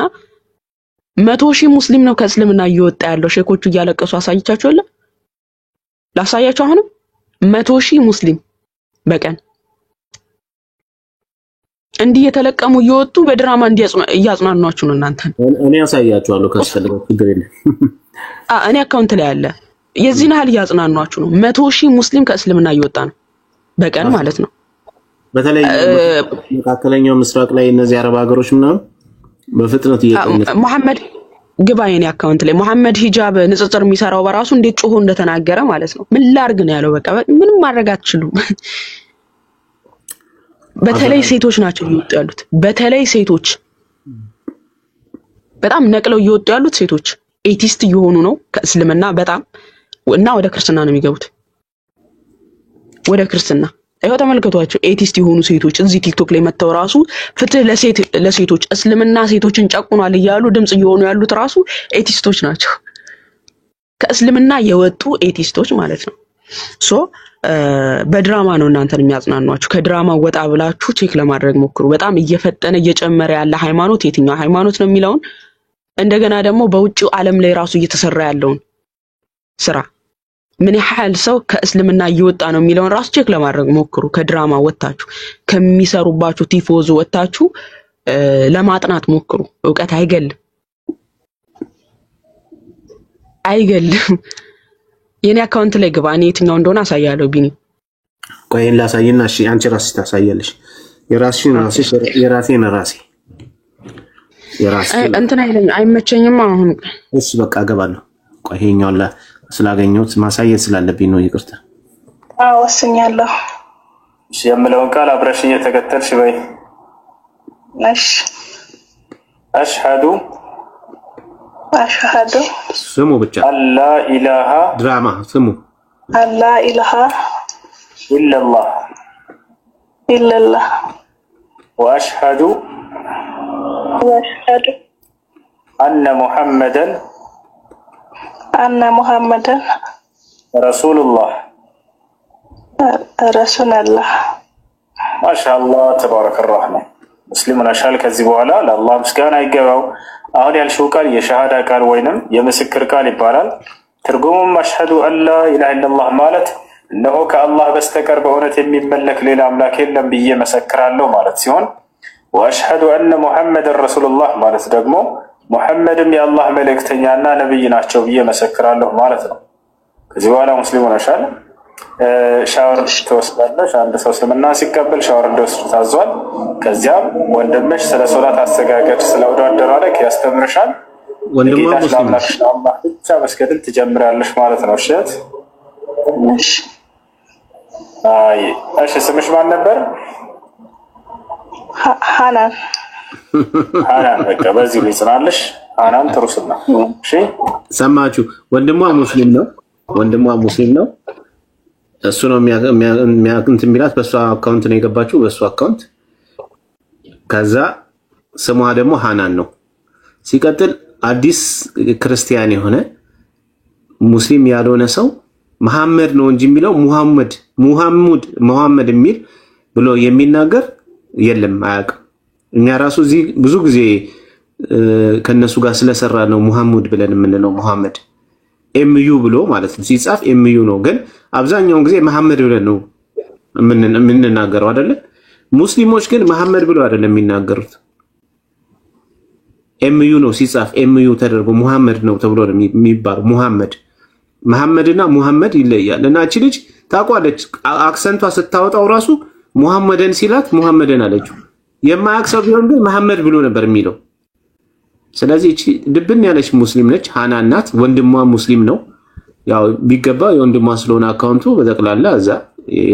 100,000 ሙስሊም ነው ከእስልምና እየወጣ ያለው። ሼኮቹ እያለቀሱ አሳይቻችኋለሁ። ላሳያችሁ አሁንም 100,000 ሙስሊም በቀን እንዲህ የተለቀሙ እየወጡ በድራማ እያጽናኗችሁ ነው እናንተ። እኔ አሳያችኋለሁ ካስፈልገው ችግር የለም። እኔ አካውንት ላይ አለ። የዚህን ያህል እያጽናኗችሁ ነው። 100,000 ሙስሊም ከእስልምና እየወጣ ነው በቀን ማለት ነው። በተለይ መካከለኛው ምስራቅ ላይ እነዚህ አረብ ሀገሮች ምናምን በፍጥነት እየቀነሰ መሐመድ ግባ የኔ አካውንት ላይ መሐመድ ሂጃብ ንጽጽር የሚሰራው በራሱ እንዴት ጮሆ እንደተናገረ ማለት ነው። ምን ላርግ ነው ያለው። በቃ ምንም ማድረግ አትችሉም። በተለይ ሴቶች ናቸው እየወጡ ያሉት። በተለይ ሴቶች በጣም ነቅለው እየወጡ ያሉት ሴቶች ኤቲስት እየሆኑ ነው ከእስልምና በጣም እና ወደ ክርስትና ነው የሚገቡት። ወደ ክርስትና አይው ተመልከቷቸው ኤቲስት የሆኑ ሴቶች እዚህ ቲክቶክ ላይ መተው ራሱ ፍትህ ለሴቶች እስልምና ሴቶችን ጨቁኗል እያሉ ድምጽ እየሆኑ ያሉት ራሱ ኤቲስቶች ናቸው። ከእስልምና የወጡ ኤቲስቶች ማለት ነው። ሶ በድራማ ነው እናንተን የሚያጽናኗችሁ። ከድራማ ወጣ ብላችሁ ቼክ ለማድረግ ሞክሩ። በጣም እየፈጠነ እየጨመረ ያለ ሃይማኖት የትኛው ሃይማኖት ነው የሚለውን እንደገና ደግሞ በውጪው ዓለም ላይ ራሱ እየተሰራ ያለውን ስራ ምን ያህል ሰው ከእስልምና እየወጣ ነው የሚለውን ራሱ ቼክ ለማድረግ ሞክሩ። ከድራማ ወጣችሁ ከሚሰሩባችሁ ቲፎዞ ወጣችሁ ለማጥናት ሞክሩ። ዕውቀት አይገልም። የኔ አካውንት ላይ ግባ። እኔ የትኛው እንደሆነ አሳያለሁ። ቢኒ ቆይ ላሳይና እሺ አንቺ ራስሽ ታሳያለሽ። የራስሽን ራስሽ የራሴን ራሴ እንትን አይመቸኝም አሁን። እሺ በቃ ገባለሁ። ቆይ ይሄኛው ስላገኘሁት ማሳየት ስላለብኝ ነው። ይቅርታ። ወስኛለሁ። እሺ የምለውን ቃል አብረሽ እየተከተልሽ በይ። እሺ አሽሃዱ ስሙ ብቻ አላ ኢላሃ ድራማ ስሙ አላ ኢላሃ ኢላላህ ወአሽሃዱ አነ ሙሐመደን ረሱሉላህ ማሻአላህ ተባረከ الرحمن ሙስሊሙን አሻል። ከዚህ በኋላ ለአላህ ምስጋና ይገባው። አሁን ያልሽው ቃል የሸሃዳ ቃል ወይንም የምስክር ቃል ይባላል። ትርጉሙም አሽሃዱ አላ ኢላሃ ኢላላህ ማለት እነሆ ከአላህ በስተቀር በእውነት የሚመለክ ሌላ አምላክ የለም ብዬ መሰክራለሁ ማለት ሲሆን ወአሽሃዱ አነ ሙሐመድን ረሱሉላህ ማለት ደግሞ ሙሐመድም የአላህ መልእክተኛና ነብይ ናቸው ብዬ መሰክራለሁ ማለት ነው። ከዚህ በኋላ ሙስሊሙን አሻል ሻወር ትወስዳለሽ። አንድ ሰው እስልምና ሲቀበል ሻወር እንደወስድ ታዟል። ከዚያም ወንድምሽ ስለ ሶላት አሰጋገድ ስለ ውዱ አደራረግ ያስተምርሻል። ወንድሟ ሙስሊም አላህ ብቻ መስገድን ትጀምራለሽ ማለት ነው። እሺ ስምሽ ማን ነበር? ሃናን። በቃ በዚህ ልጽናለሽ። ሃናን ጥሩ ስም ነው። እሺ ሰማችሁ? ወንድሟ ሙስሊም ነው። እሱ ነው የሚያንት የሚላት በሷ አካውንት ነው የገባችው፣ በሷ አካውንት። ከዛ ስሟ ደግሞ ሃናን ነው። ሲቀጥል አዲስ ክርስቲያን የሆነ ሙስሊም ያልሆነ ሰው መሐመድ ነው እንጂ የሚለው ሙሐመድ የሚል ብሎ የሚናገር የለም፣ አያውቅም። እኛ ራሱ እዚህ ብዙ ጊዜ ከነሱ ጋር ስለሰራ ነው ሙሐመድ ብለን የምንለው። ሙሐመድ ኤምዩ ብሎ ማለት ነው ሲጻፍ ኤምዩ ነው፣ ግን አብዛኛውን ጊዜ መሐመድ ብለን ነው የምንናገረው አይደለ? ሙስሊሞች ግን መሐመድ ብሎ አይደለም የሚናገሩት። ኤምዩ ነው ሲጻፍ ኤምዩ ተደርጎ ሙሐመድ ነው ተብሎ ነው የሚባለው። መሐመድና ሙሐመድ ይለያል። እና እቺ ልጅ ታውቋለች፣ አክሰንቷ ስታወጣው ራሱ ሙሐመድን ሲላት ሙሐመድን አለችው። የማያክሰው ቢሆን ግን መሐመድ ብሎ ነበር የሚለው። ስለዚህ እቺ ድብን ያለች ሙስሊም ነች፣ ሃናን ናት። ወንድሟ ሙስሊም ነው። ያው ቢገባ የወንድሟ ስለሆነ አካውንቱ በጠቅላላ እዛ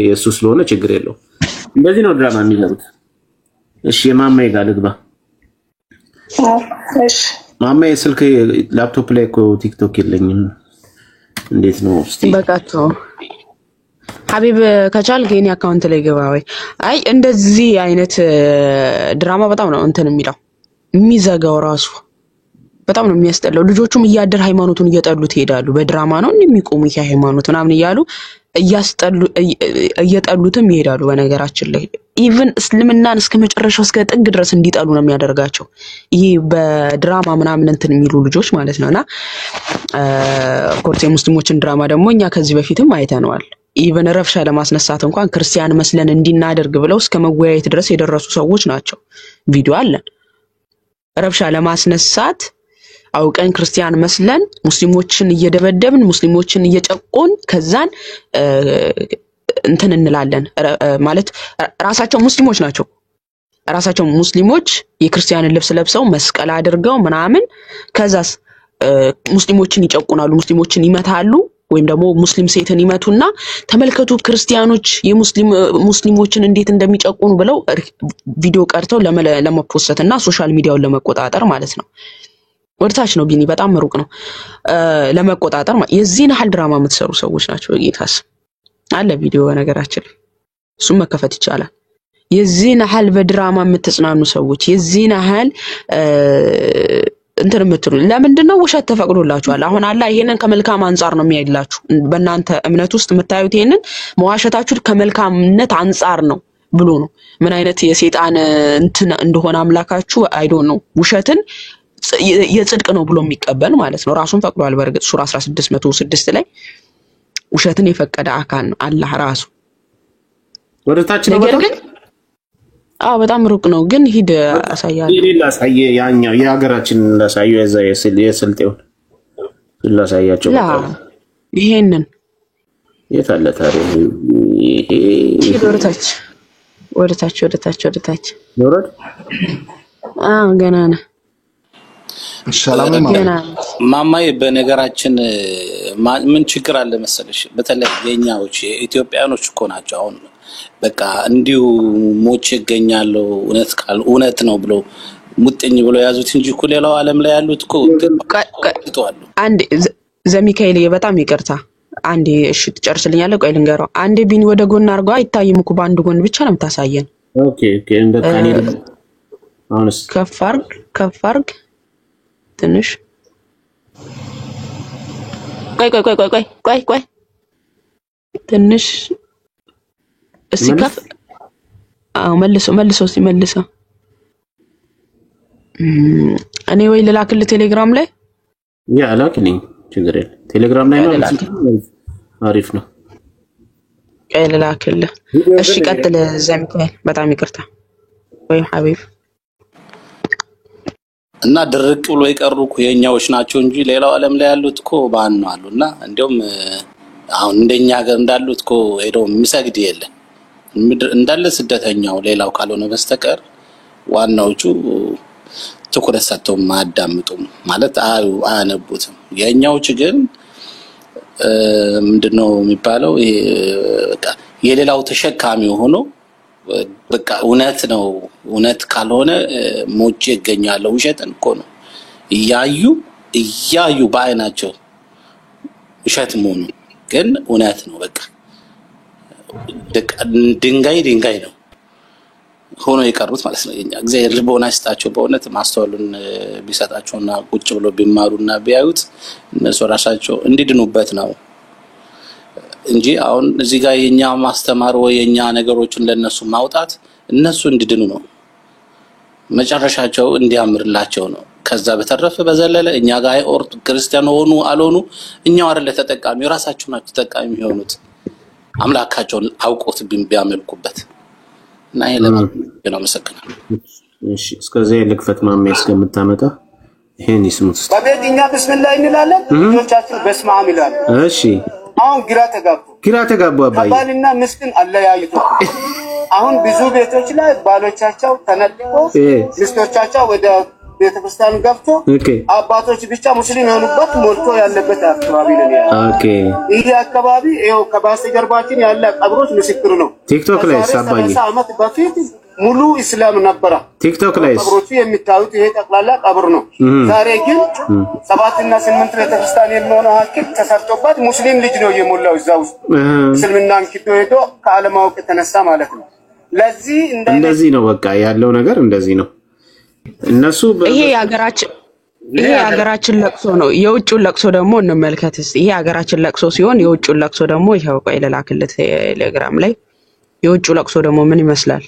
የሱ ስለሆነ ችግር የለው። እንደዚህ ነው ድራማ የሚሰሩት። እሺ ማማዬ ጋር ልግባ። እሺ ማማዬ ስልክ ላፕቶፕ ላይ እኮ ቲክቶክ የለኝም። እንዴት ነው እስቲ? በቃቸው ሀቢብ ከቻልክ የኔ አካውንት ላይ ገባ ወይ? አይ እንደዚህ አይነት ድራማ በጣም ነው እንትን የሚዘጋው ራሱ በጣም ነው የሚያስጠላው። ልጆቹም እያደር ሃይማኖቱን እየጠሉት ይሄዳሉ። በድራማ ነው እንደሚቆሙ ይሄ ሃይማኖት ምናምን እያሉ እየጠሉትም ይሄዳሉ። በነገራችን ላይ ኢቭን እስልምናን እስከ መጨረሻው እስከ ጥግ ድረስ እንዲጠሉ ነው የሚያደርጋቸው ይሄ በድራማ ምናምን እንትን የሚሉ ልጆች ማለት ነውና ኮርቴ ሙስሊሞችን ድራማ ደግሞ እኛ ከዚህ በፊትም አይተነዋል። ኢቭን ረፍሻ ለማስነሳት እንኳን ክርስቲያን መስለን እንዲናደርግ ብለው እስከ መወያየት ድረስ የደረሱ ሰዎች ናቸው። ቪዲዮ አለን። ረፍሻ ለማስነሳት አውቀን ክርስቲያን መስለን ሙስሊሞችን እየደበደብን ሙስሊሞችን እየጨቆን ከዛን እንትን እንላለን ማለት ራሳቸው ሙስሊሞች ናቸው። ራሳቸው ሙስሊሞች የክርስቲያንን ልብስ ለብሰው መስቀል አድርገው ምናምን ከዛስ ሙስሊሞችን ይጨቁናሉ፣ ሙስሊሞችን ይመታሉ፣ ወይም ደግሞ ሙስሊም ሴትን ይመቱና ተመልከቱ ክርስቲያኖች ሙስሊሞችን እንዴት እንደሚጨቁኑ ብለው ቪዲዮ ቀርተው ለመፖስተትና ሶሻል ሚዲያውን ለመቆጣጠር ማለት ነው። ወርታች ነው ቢኒ በጣም ሩቅ ነው ለመቆጣጠር የዚህን ያህል ድራማ የምትሰሩ ሰዎች ናቸው። ጌታስ አለ ቪዲዮ በነገራችን ላይ እሱም መከፈት ይቻላል። የዚህን ያህል በድራማ የምትጽናኑ ሰዎች የዚህን ያህል እንትን የምትሉ ለምንድነው ውሸት ተፈቅዶላችኋል? አሁን አላህ ይሄንን ከመልካም አንፃር ነው የሚያይላችሁ። በእናንተ እምነት ውስጥ የምታዩት ይሄንን መዋሸታችሁ ከመልካምነት አንፃር ነው ብሎ ነው። ምን አይነት የሰይጣን እንትን እንደሆነ አምላካችሁ አይ ዶንት ኖ ውሸትን የጽድቅ ነው ብሎ የሚቀበል ማለት ነው። ራሱን ፈቅዷል። በርግጥ ሱራ 16:6 ላይ ውሸትን የፈቀደ አካል ነው አላህ ራሱ። ወደታች ነው ግን በጣም ሩቅ ነው። ግን ሂድ አሳያለሁ። ይሄን ላሳየ ያኛው የሀገራችን ላሳየው እዛ የስልጤውን ላሳያቸው ይሄንን የት አለ ታዲያ? ይሄ ወደታች ወረድ ገና ነው። ሰላም ማማዬ በነገራችን ምን ችግር አለ መሰለሽ? በተለይ የኛዎች ኢትዮጵያኖች እኮ ናቸው አሁን በቃ እንዲሁ ሞቼ ይገኛለው እውነት ነው ብሎ ሙጥኝ ብሎ ያዙት እንጂ እኮ ሌላው ዓለም ላይ ያሉት እኮ ተጥቷል። አንድ ዘሚካኤል በጣም ይቅርታ አንዴ እሺ ትጨርስልኛለህ? ቆይ ልንገረው። አንዴ ቢኒ ወደ ጎን አርጓ አይታይም እኮ በአንድ ጎን ብቻ ነው የምታሳየን። ኦኬ እንደ ካኔ አሁንስ ከፋርግ ትንሽ ቆይ ትንሽ እስከፍ መልሶ እኔ ወይ ልላክልህ ቴሌግራም ላይ ላክልኝ ችግር የለም። ቴሌግራም ላይ ነው አሪፍ ነው። ልላክልህ እሺ ቀጥል ዘሚካኤል በጣም ይቅርታ ወይ ሐቢብ እና ድርቅ ብሎ ይቀሩ እኮ የኛዎች ናቸው እንጂ ሌላው ዓለም ላይ ያሉት እኮ ባን ነው አሉና እንደውም አሁን እንደኛ ሀገር እንዳሉት እኮ ሄደው የሚሰግድ የለም እንዳለ ስደተኛው ሌላው ካልሆነ በስተቀር ዋናዎቹ ትኩረት ሰጥተው ማዳምጡም ማለት አያነቡትም። የኛዎች ግን ምንድነው የሚባለው በቃ የሌላው ተሸካሚ ሆኖ በቃ እውነት ነው እውነት ካልሆነ ሞቼ ይገኛለው ውሸትን እኮ ነው እያዩ በአይናቸው ውሸት መሆኑ ግን እውነት ነው በቃ ድንጋይ ነው ሆኖ የቀሩት ማለት ነው። የኛ እግዚአብሔር ልቦና ይስጣቸው በእውነት ማስተዋሉን ቢሰጣቸውና ቁጭ ብሎ ቢማሩና ቢያዩት እነሱ ራሳቸው እንዲድኑበት ነው እንጂ አሁን እዚህ ጋር የኛ ማስተማር ወይ የኛ ነገሮችን ለነሱ ማውጣት እነሱ እንዲድኑ ነው መጨረሻቸው እንዲያምርላቸው ነው። ከዛ በተረፈ በዘለለ እኛ ጋር ኦርት ክርስቲያን ሆኑ አልሆኑ እኛው አይደለ ተጠቃሚው ራሳቸው ናቸው ተጠቃሚ የሚሆኑት አምላካቸውን አውቆት ቢያመልኩበት እና ይሄን መሰከናል። እሺ እስከዚህ ልክፈት ማማ እስከምታመጣ ይሄን ይስሙት። በቤትኛ ብስሚላህ እንላለን ልጆቻችን በስማም ይላል። እሺ አሁን ግራ ተጋቡ አባይ ባልና ሚስትን አለያይቶ አሁን ብዙ ቤቶች ላይ ባሎቻቸው ተነጥቆ ሚስቶቻቸው ወደ ቤተክርስቲያን ገብቶ አባቶች ብቻ ሙስሊም የሆኑበት ሞልቶ ያለበት አካባቢ ነው ያለው። ኦኬ ይሄ አካባቢ ይሄው ከባሰ ጀርባችን ያለ ቀብሮች ምስክር ነው። ቲክቶክ ላይ ሳባይ 30 ዓመት በፊት ሙሉ እስላም ነበር። ቲክቶክ ላይ ቀብሮቹ የሚታዩት ይሄ ጠቅላላ ቀብር ነው። ዛሬ ግን 7 እና 8 ቤተክርስቲያን የሚሆነው ሀቂቅ ተሰርቶበት ሙስሊም ልጅ ነው የሞላው እዛው እስልምናን ክዶ ሄዶ ከዓለማው ተነሳ ማለት ነው። ለዚህ እንደዚህ ነው በቃ ያለው ነገር እንደዚህ ነው። እነሱ ይሄ ሀገራችን ለቅሶ ነው። የውጭውን ለቅሶ ደግሞ እንመልከትስ። ይሄ ሀገራችን ለቅሶ ሲሆን የውጭውን ለቅሶ ደግሞ ይሄው ቆይ ልላክልህ ቴሌግራም ላይ የውጭው ለቅሶ ደግሞ ምን ይመስላል?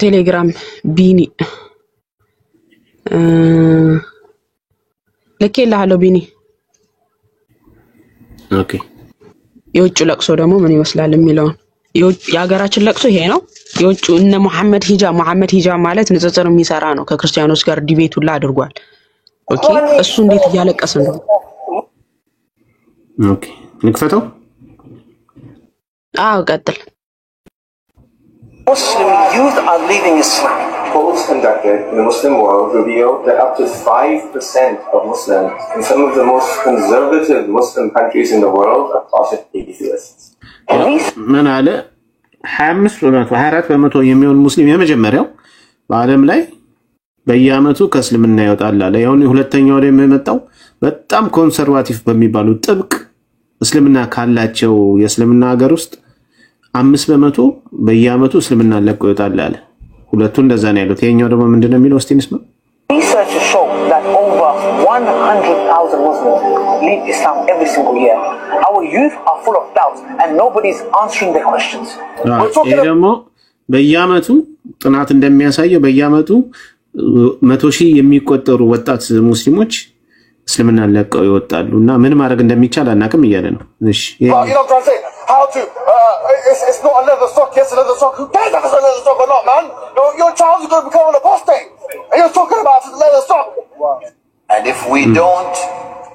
ቴሌግራም ቢኒ ልኬልሃለሁ ቢኒ። ኦኬ የውጭ ለቅሶ ደግሞ ምን ይመስላል የሚለውን የሀገራችን ለቅሶ ይሄ ነው። የውጭ እነ መሐመድ ሂጃብ ማለት ንጽጽር የሚሰራ ነው። ከክርስቲያኖች ጋር ዲቤት ሁላ አድርጓል። ኦኬ እሱ እንዴት እያለቀሰ ነው? ኦኬ ንክፈተው። ቀጥል። Muslim youth are leaving Islam. polls conducted in the Muslim world revealed that up to 5% of Muslims in some of the most conservative Muslim countries in the world are closet atheists. ምን አለ 24% የሚሆን ሙስሊም የመጀመሪያው በአለም ላይ በየአመቱ ከእስልምና ይወጣል አለ። ያው ሁለተኛው ላይ የመጣው በጣም ኮንሰርቫቲቭ በሚባሉ ጥብቅ እስልምና ካላቸው የእስልምና ሀገር ውስጥ 5% በየአመቱ እስልምና ለቆ ይወጣል አለ። ሁለቱ እንደዛ ነው ያሉት። የኛው ደግሞ ምንድነው የሚለው እስቲ እንስማ። Research show that over 100,000 Muslims leave Islam every single year. Our youth are full of doubts and nobody's answering their questions. ይሄ ደግሞ በየአመቱ ጥናት እንደሚያሳየው በየአመቱ 100,000 የሚቆጠሩ ወጣት ሙስሊሞች እስልምና ለቀው ይወጣሉና ምን ማድረግ እንደሚቻል አናውቅም እያለ ነው። እሺ how to it's not a leather sock, yes a leather sock. Who cares if it's a leather sock or not, man? Your child's going to become an apostate and you're talking about a leather sock. And if we don't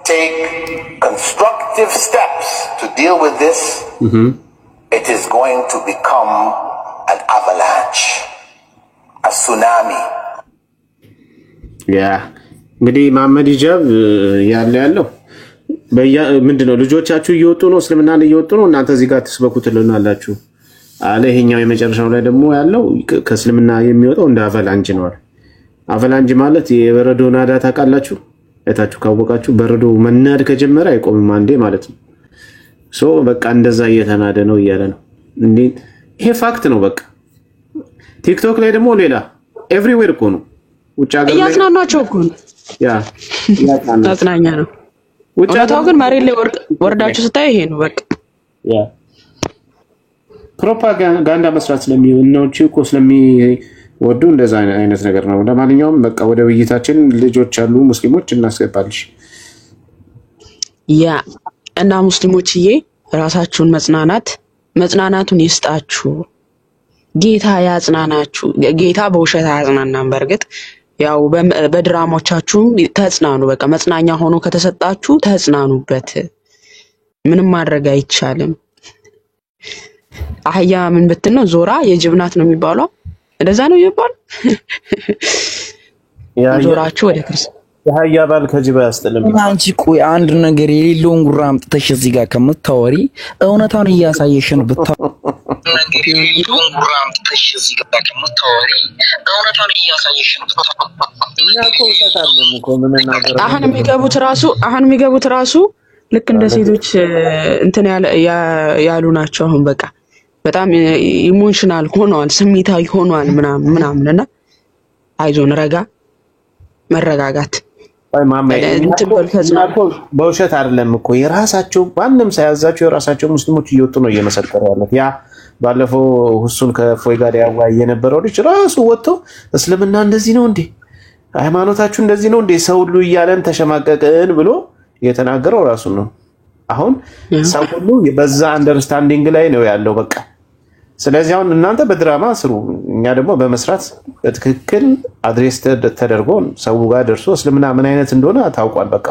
take constructive steps to deal with this, it is going to become an avalanche, a tsunami. Yeah. እንግዲህ መሐመድ ሂጃብ ያለው ምንድነው ልጆቻችሁ እየወጡ ነው እስልምናን እየወጡ ነው እናንተ እዚህ ጋር ተስበኩትልናላችሁ አለ። ይሄኛው የመጨረሻው ላይ ደግሞ ያለው ከእስልምና የሚወጣው እንደ አቫላንጅ ነው። አቫላንጅ ማለት የበረዶ ናዳ ታውቃላችሁ? እታችሁ ካወቃችሁ በረዶ መናድ ከጀመረ አይቆምም አንዴ ማለት ነው። ሶ በቃ እንደዛ እየተናደ ነው እያለ ነው። እንዴ ይሄ ፋክት ነው። በቃ ቲክቶክ ላይ ደግሞ ሌላ ኤቭሪዌር እኮ ነው። ውጭ ሀገር ላይ ያጽናናቸው እኮ ነው። ያ ያጽናኛ ነው። ወጣው ግን መሬት ላይ ወርዳችሁ ስታይ ይሄ ነው በቃ ያ ፕሮፓጋንዳ መስራት ስለሚሆነው እኮ ስለሚወዱ እንደዛ አይነት ነገር ነው። ለማንኛውም በቃ ወደ ውይይታችን ልጆች አሉ ሙስሊሞች እናስገባልሽ። ያ እና ሙስሊሞችዬ ራሳችሁን መጽናናቱን ይስጣችሁ። ጌታ ያጽናናችሁ። ጌታ በውሸት አያጽናናም። በርግጥ ያው በድራማዎቻችሁ ተጽናኑ። በቃ መጽናኛ ሆኖ ከተሰጣችሁ ተጽናኑበት። ምንም ማድረግ አይቻልም። አህያ ምን ብትነው ዞራ የጅብናት ነው የሚባለው። እንደዛ ነው የሚባለው። ዞራችሁ ወደ ክርስቶስ የአህያ ባል ከጅብ ያስጥልም። አንቺ ቆይ አንድ ነገር የሌለውን ጉራ አምጥተሽ እዚህ ጋር ከምታወሪ እውነታውን እያሳየሽን አሁን የሚገቡት ራሱ ልክ እንደ ሴቶች እንትን ያሉ ናቸው። አሁን በቃ በጣም ኢሞሽናል ሆነዋል፣ ስሜታዊ ሆነዋል ምናምንና አይዞን ረጋ መረጋጋት በውሸት አይደለም እኮ የራሳቸው ማንንም ሳያዛቸው የራሳቸው ሙስሊሞች እየወጡ ነው እየመሰከሩ ያሉት። ያ ባለፈው ሁሱን ከፎይ ጋር ያዋይ የነበረው ልጅ ራሱ ወጥቶ እስልምና እንደዚህ ነው እንዴ ሃይማኖታችሁ እንደዚህ ነው እንዴ ሰው ሁሉ እያለን ተሸማቀቀን ብሎ የተናገረው ራሱ ነው። አሁን ሰው ሁሉ በዛ አንደርስታንዲንግ ላይ ነው ያለው በቃ። ስለዚህ አሁን እናንተ በድራማ ስሩ፣ እኛ ደግሞ በመስራት በትክክል አድሬስ ተደርጎ ሰው ጋር ደርሶ እስልምና ምን አይነት እንደሆነ ታውቋል። በቃ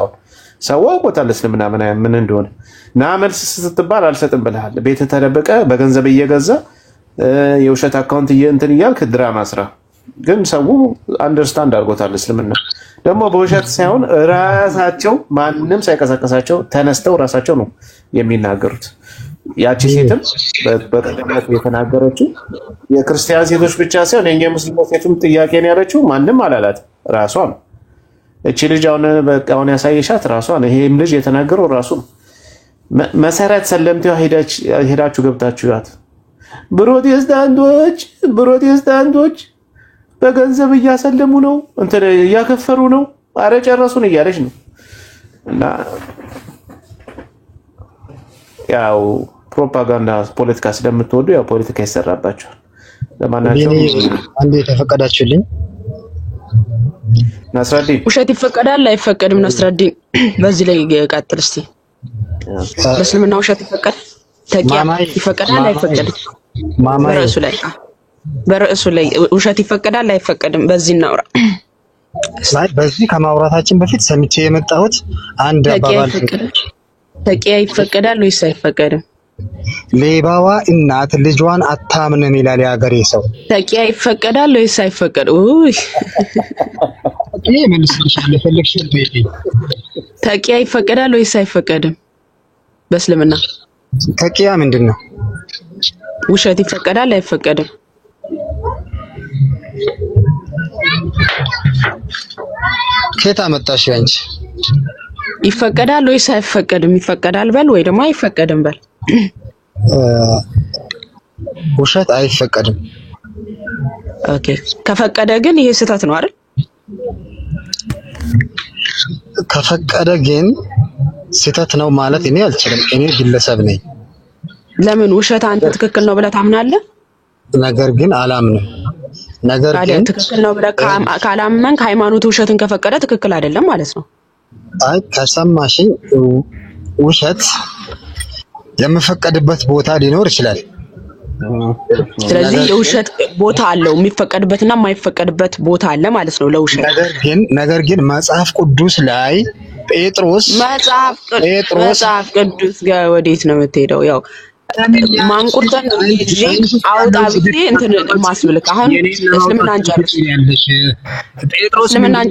ሰው አውቆታል እስልምና ምን እንደሆነ። ና መልስ ስትባል አልሰጥም ብለሃል። ቤት ተደበቀ በገንዘብ እየገዛ የውሸት አካውንት እንትን እያልክ ድራማ ስራ። ግን ሰው አንደርስታንድ አድርጎታል እስልምና። ደግሞ በውሸት ሳይሆን ራሳቸው ማንንም ሳይቀሰቀሳቸው ተነስተው ራሳቸው ነው የሚናገሩት። ያቺ ሴትም በቀደምት የተናገረችው የክርስቲያን ሴቶች ብቻ ሳይሆን የኛ ሙስሊም ሴትም ጥያቄ ነው ያለችው። ማንንም አላላት ራሷ ነው። እቺ ልጅ አሁን ያሳየሻት ራሷ ነው። ይሄም ልጅ የተናገረው ራሱ ነው። መሰረት ሰለምቴው ሄዳችሁ ገብታችሁት ፕሮቴስታንቶች በገንዘብ እያሰለሙ ነው እንትን እያከፈሩ ነው አረ ጨረሱን እያለች ነው። እና ያው ፕሮፓጋንዳ ፖለቲካ ስለምትወዱ ያው ፖለቲካ ይሰራባቸዋል። ለማናቸውም አንዴ ተፈቀዳችሁልኝ ናስራዲን ውሸት ይፈቀዳል አይፈቀድም? ናስራዲን በዚህ ላይ ቀጥል እስቲ። በእስልምና ውሸት ይፈቀዳል? ተቂያ ይፈቀዳል አይፈቀድም? በርዕሱ ላይ ውሸት ይፈቀዳል አይፈቀድም? በዚህ እናውራ። በዚህ ከማውራታችን በፊት ሰምቼ የመጣሁት አንድ አባባል ተቂያ ይፈቀዳል ወይስ አይፈቀድም? ሌባዋ እናት ልጇን አታምንም ይላል የሀገሬ ሰው። ተቂያ ይፈቀዳል ወይስ አይፈቀድም? ይሄ መልስልሻለሁ የፈለግሽው ጥያቄ። ተቂያ ይፈቀዳል ወይስ አይፈቀድም? በእስልምና ተቂያ ምንድነው? ውሸት ይፈቀዳል አይፈቀድም? ከየት አመጣሽ አንቺ? ይፈቀዳል ወይስ አይፈቀድም? ይፈቀዳል በል ወይ ደግሞ አይፈቀድም በል። ውሸት አይፈቀድም። ኦኬ ከፈቀደ ግን ይሄ ስህተት ነው አይደል? ከፈቀደ ግን ስህተት ነው ማለት እኔ አልችልም። እኔ ግለሰብ ነኝ። ለምን ውሸት አንተ ትክክል ነው ብለህ ታምናለህ? ነገር ግን አላምንም። ነገር ግን ትክክል ነው ብለህ ካላመንክ ሃይማኖት ውሸትን ከፈቀደ ትክክል አይደለም ማለት ነው። አይ ከሰማሽኝ ውሸት የምፈቀድበት ቦታ ሊኖር ይችላል። ስለዚህ የውሸት ቦታ አለው የሚፈቀድበትና የማይፈቀድበት ቦታ አለ ማለት ነው ለውሸት። ነገር ግን መጽሐፍ ቅዱስ ላይ ጴጥሮስ መጽሐፍ ቅዱስ ጋር ወዴት ነው የምትሄደው? ያው ማንቁርተን ልጅ አውጣ ብዬ እንትን ማስብልክ አሁን እስልምናን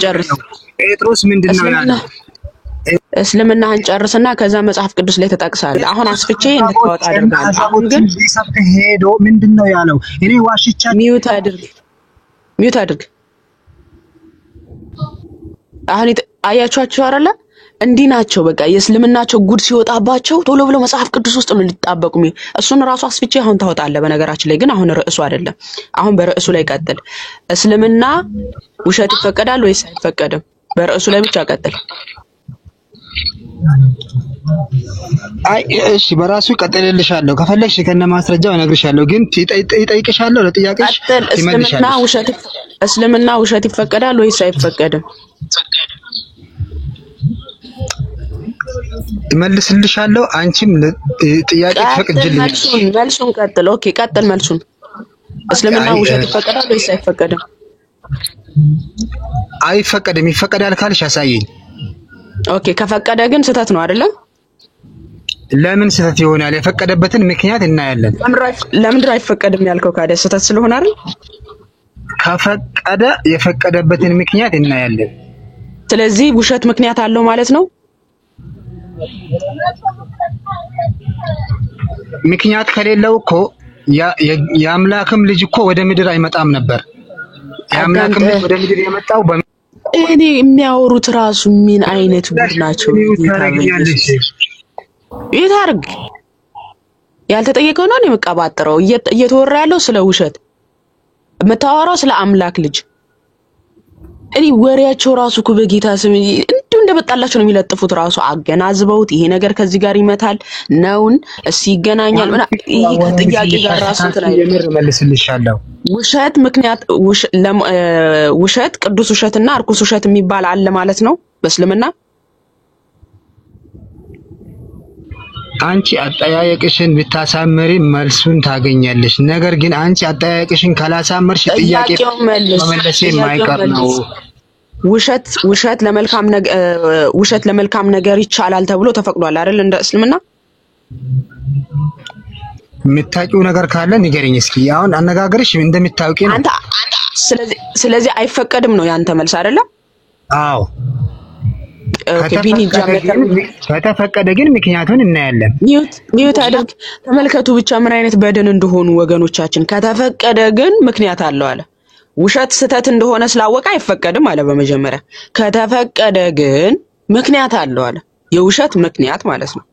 ጨርስ። ጴጥሮስ ምንድነው ያለው? እስልምናህን ጨርስና ከዛ መጽሐፍ ቅዱስ ላይ ተጠቅሳለህ። አሁን አስፍቼ እንድታወጣ አድርጋለሁ። አሁን ግን ሊሰብክ ሄዶ ምንድነው ያለው? እኔ ዋሽቻ ሚውት አድርግ። አሁን አያችኋቸው አይደለ? እንዲህ ናቸው በቃ የእስልምናቸው ጉድ ሲወጣባቸው ቶሎ ብለው መጽሐፍ ቅዱስ ውስጥ ነው ሊጣበቁ። እሱን ራሱ አስፍቼ አሁን ታወጣለህ። በነገራችን ላይ ግን አሁን ርዕሱ አይደለም። አሁን በርዕሱ ላይ ቀጥል። እስልምና ውሸት ይፈቀዳል ወይስ አይፈቀድም? በርዕሱ ላይ ብቻ ቀጥል። አይ እሺ በራሱ ቀጥልልሻለሁ። ከፈለግሽ ከነ ማስረጃው እነግርሻለሁ። ግን ይጠይቅሻለሁ ለጥያቄሽ ትመልሻለሽ። እስልምና ውሸት ይፈቀዳል ወይስ አይፈቀድም? እመልስልሻለሁ። አንቺም ጥያቄ ትፈቅጂልኛለሽ። መልሱን ቀጥል። ኦኬ ቀጥል መልሱን። እስልምና ውሸት ይፈቀዳል ወይስ አይፈቀድም? አይፈቀድም። ይፈቀዳል ካልሽ አሳየኝ። ኦኬ ከፈቀደ ግን ስህተት ነው አይደለ? ለምን ስህተት ይሆናል? የፈቀደበትን ምክንያት እናያለን። ለምን አይፈቀድም ያልከው ካደ ስህተት ስለሆነ አይደል? ከፈቀደ የፈቀደበትን ምክንያት እናያለን። ስለዚህ ውሸት ምክንያት አለው ማለት ነው። ምክንያት ከሌለው እኮ የአምላክም ልጅ እኮ ወደ ምድር አይመጣም ነበር። የአምላክም ልጅ ወደ ምድር የመጣው እኔ የሚያወሩት ራሱ ምን አይነት ጉድ ናቸው? ይታርግ ያልተጠየቀው ነው የሚቀባጥረው። እየተወራ ያለው ስለ ውሸት የምታወራው ስለ አምላክ ልጅ። እኔ ወሬያቸው ራሱ እኮ በጌታ ስም እንዲሁ እንደመጣላቸው ነው የሚለጥፉት። ራሱ አገናዝበውት ይሄ ነገር ከዚህ ጋር ይመታል ነውን እሺ ይገናኛል እና ይሄ ከጥያቄ ጋር ራሱ ተናገር። የምር መልስልሻለሁ። ውሸት ምክንያት ውሸት ቅዱስ ውሸትና እርኩስ ውሸት የሚባል አለ ማለት ነው በእስልምና። አንቺ አጠያየቅሽን ብታሳምሪ መልሱን ታገኛለሽ። ነገር ግን አንቺ አጠያየቅሽን ካላሳመርሽ ጥያቄው መመለስ የማይቀር ነው። ውሸት ለመልካም ነገር ይቻላል ተብሎ ተፈቅዷል አይደል እንደ እስልምና? የምታውቂው ነገር ካለ ንገረኝ እስኪ። አሁን አነጋገርሽ እንደምታውቂ ነው። ስለዚህ አይፈቀድም ነው ያንተ መልስ አይደለ? አዎ ከተፈቀደ ግን ምክንያቱን እናያለን። ሚውት አድርግ። ተመልከቱ ብቻ ምን አይነት በደን እንደሆኑ ወገኖቻችን። ከተፈቀደ ግን ምክንያት አለው አለ። ውሸት ስህተት እንደሆነ ስላወቀ አይፈቀድም አለ በመጀመሪያ። ከተፈቀደ ግን ምክንያት አለው አለ። የውሸት ምክንያት ማለት ነው።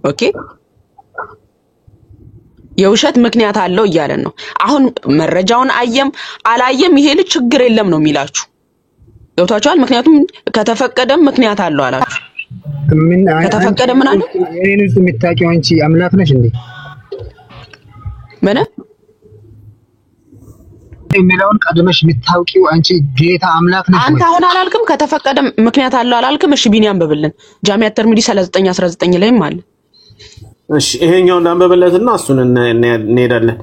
ኦኬ የውሸት ምክንያት አለው እያለን ነው። አሁን መረጃውን አየም አላየም ይሄ ልጅ ችግር የለም ነው የሚላችሁ። ገብታችኋል? ምክንያቱም ከተፈቀደም ምክንያት አለው አላችሁ። ከተፈቀደ ምን አለ? እኔን ውስጥ የምታውቂው አንቺ አምላክ ነሽ እንዴ? ምን የሚለውን ቀድመሽ የምታውቂው አንቺ ጌታ አምላክ ነሽ? አንተ አሁን አላልክም? ከተፈቀደ ምክንያት አለው አላልክም? እሺ ቢኒያም በብልን ጃሚዓት ተርሚዲ 3919 ላይም አለ። እሺ ይሄኛው እንዳንበበለትና እሱን እንሄዳለን።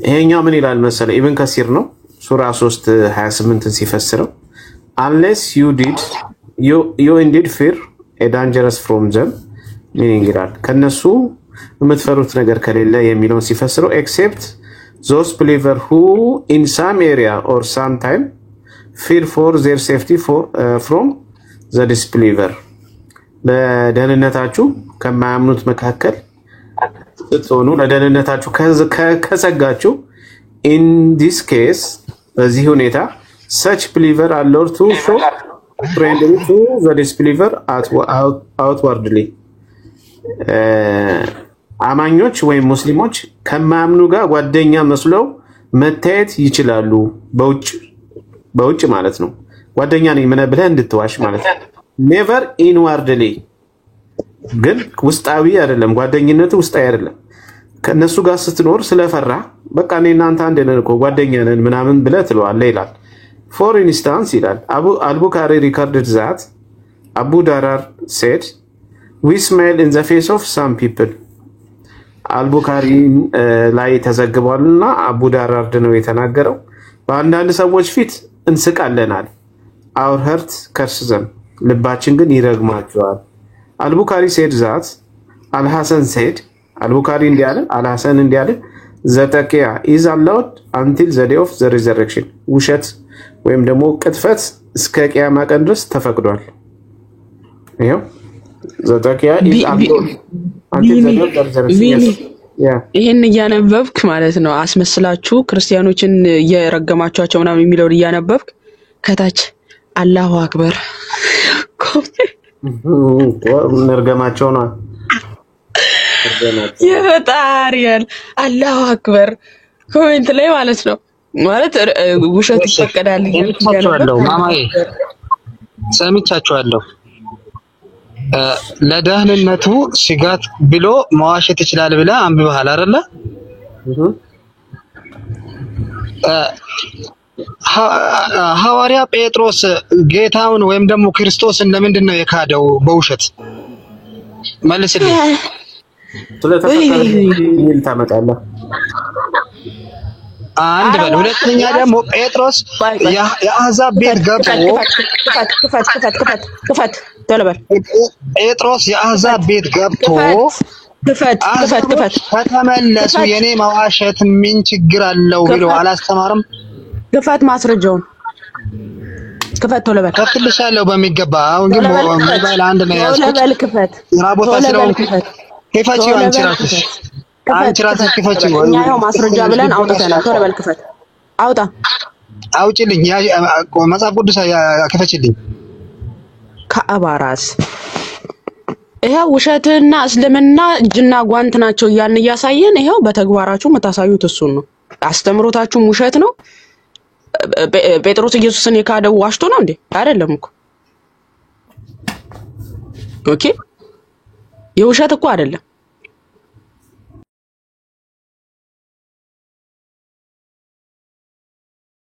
ይሄኛው ምን ይላል መሰለ? ኢብን ከሲር ነው ሱራ 3:28 ሲፈስረው unless you indeed fear a dangerous from them ሚኒንግ ይላል ከነሱ የምትፈሩት ነገር ከሌለ የሚለውን ሲፈስረው except those believers who in some area or some time fear for their safety from the disbeliever ለደህንነታችሁ ከማያምኑት መካከል ስትሆኑ ለደህንነታችሁ ከሰጋችሁ in this case በዚህ ሁኔታ such believer are allowed to show friendly to the disbeliever outwardly አማኞች ወይም ሙስሊሞች ከማያምኑ ጋር ጓደኛ መስለው መታየት ይችላሉ በውጭ ማለት ነው ጓደኛ ነኝ ምን ብለህ እንድትዋሽ ማለት ነው never inwardly ግን ውስጣዊ አይደለም ጓደኝነቱ ውስጣዊ አይደለም ከነሱ ጋር ስትኖር ስለፈራ በቃ እኔ እናንተ አንድ ነን እኮ ጓደኛ ነን ምናምን ብለህ ትለዋለህ ይላል for instance ይላል al-Bukhari recorded that Abu Darar said we smile in the face of some people አልቡካሪ ላይ ተዘግቧልና አቡ ዳራር ነው የተናገረው በአንዳንድ ሰዎች ፊት እንስቃለናል our heart curses them ልባችን ግን ይረግማቸዋል አልቡካሪ said that al-Hasan said አልቡካሪ እንዲያለ al-Hasan እንዲያለ ዘተቂያ is allowed until the day of the resurrection ውሸት ወይም ደግሞ ቅጥፈት እስከ ቂያማ ቀን ድረስ ተፈቅዷል ይሄው ዘተቂያ is allowed until the day of the resurrection ይሄን ያነበብክ ማለት ነው አስመስላችሁ ክርስቲያኖችን የረገማቸዋቸው ምናምን የሚለው ያነበብክ ከታች አላሁ አክበር ነርገማቸው ነው የፈጣሪያን አላሁ አክበር ኮሜንት ላይ ማለት ነው ማለት ውሸት ይፈቀዳል ሰምቻችኋለሁ ማማዬ ሰምቻችኋለሁ ለደህንነቱ ስጋት ብሎ መዋሸት ይችላል ብለ አንብበሃል አይደለ ሐዋርያ ጴጥሮስ ጌታውን ወይም ደግሞ ክርስቶስን ለምንድን ነው የካደው በውሸት መልስልኝ ስለተፈቀደ ታመጣለህ አንድ በል ሁለተኛ ደግሞ ጴጥሮስ የአሕዛብ ቤት ገብቶ ክፈት ተለበል ጴጥሮስ የአሕዛብ ቤት ገብቶ ክፈት ከተመለሱ የኔ መዋሸት ምን ችግር አለው ብሎ አላስተማረም ክፈት ማስረጃውን ክፈት ተለበል ከፍልሻለሁ በሚገባ አሁን ግን ሞባይል አንድ ነው ያዝኩት ተለበል ክፈት ራቦታ ስለሆነ ክፈት አንቺ ራስሽ ክፈት ያው ማስረጃ ብለን አውጥተናል ተለበል ክፈት አውጣ አውጪልኝ መጽሐፍ ቅዱስ ክፈችልኝ ከአባራስ ይሄው ውሸትና እስልምና እጅና ጓንት ናቸው ያን ያሳየን ይሄው በተግባራችሁ መታሳዩት እሱን ነው አስተምሮታችሁም ውሸት ነው ጴጥሮስ ኢየሱስን የካደው ዋሽቶ ነው እንዴ አይደለም እኮ ኦኬ የውሸት እኮ አይደለም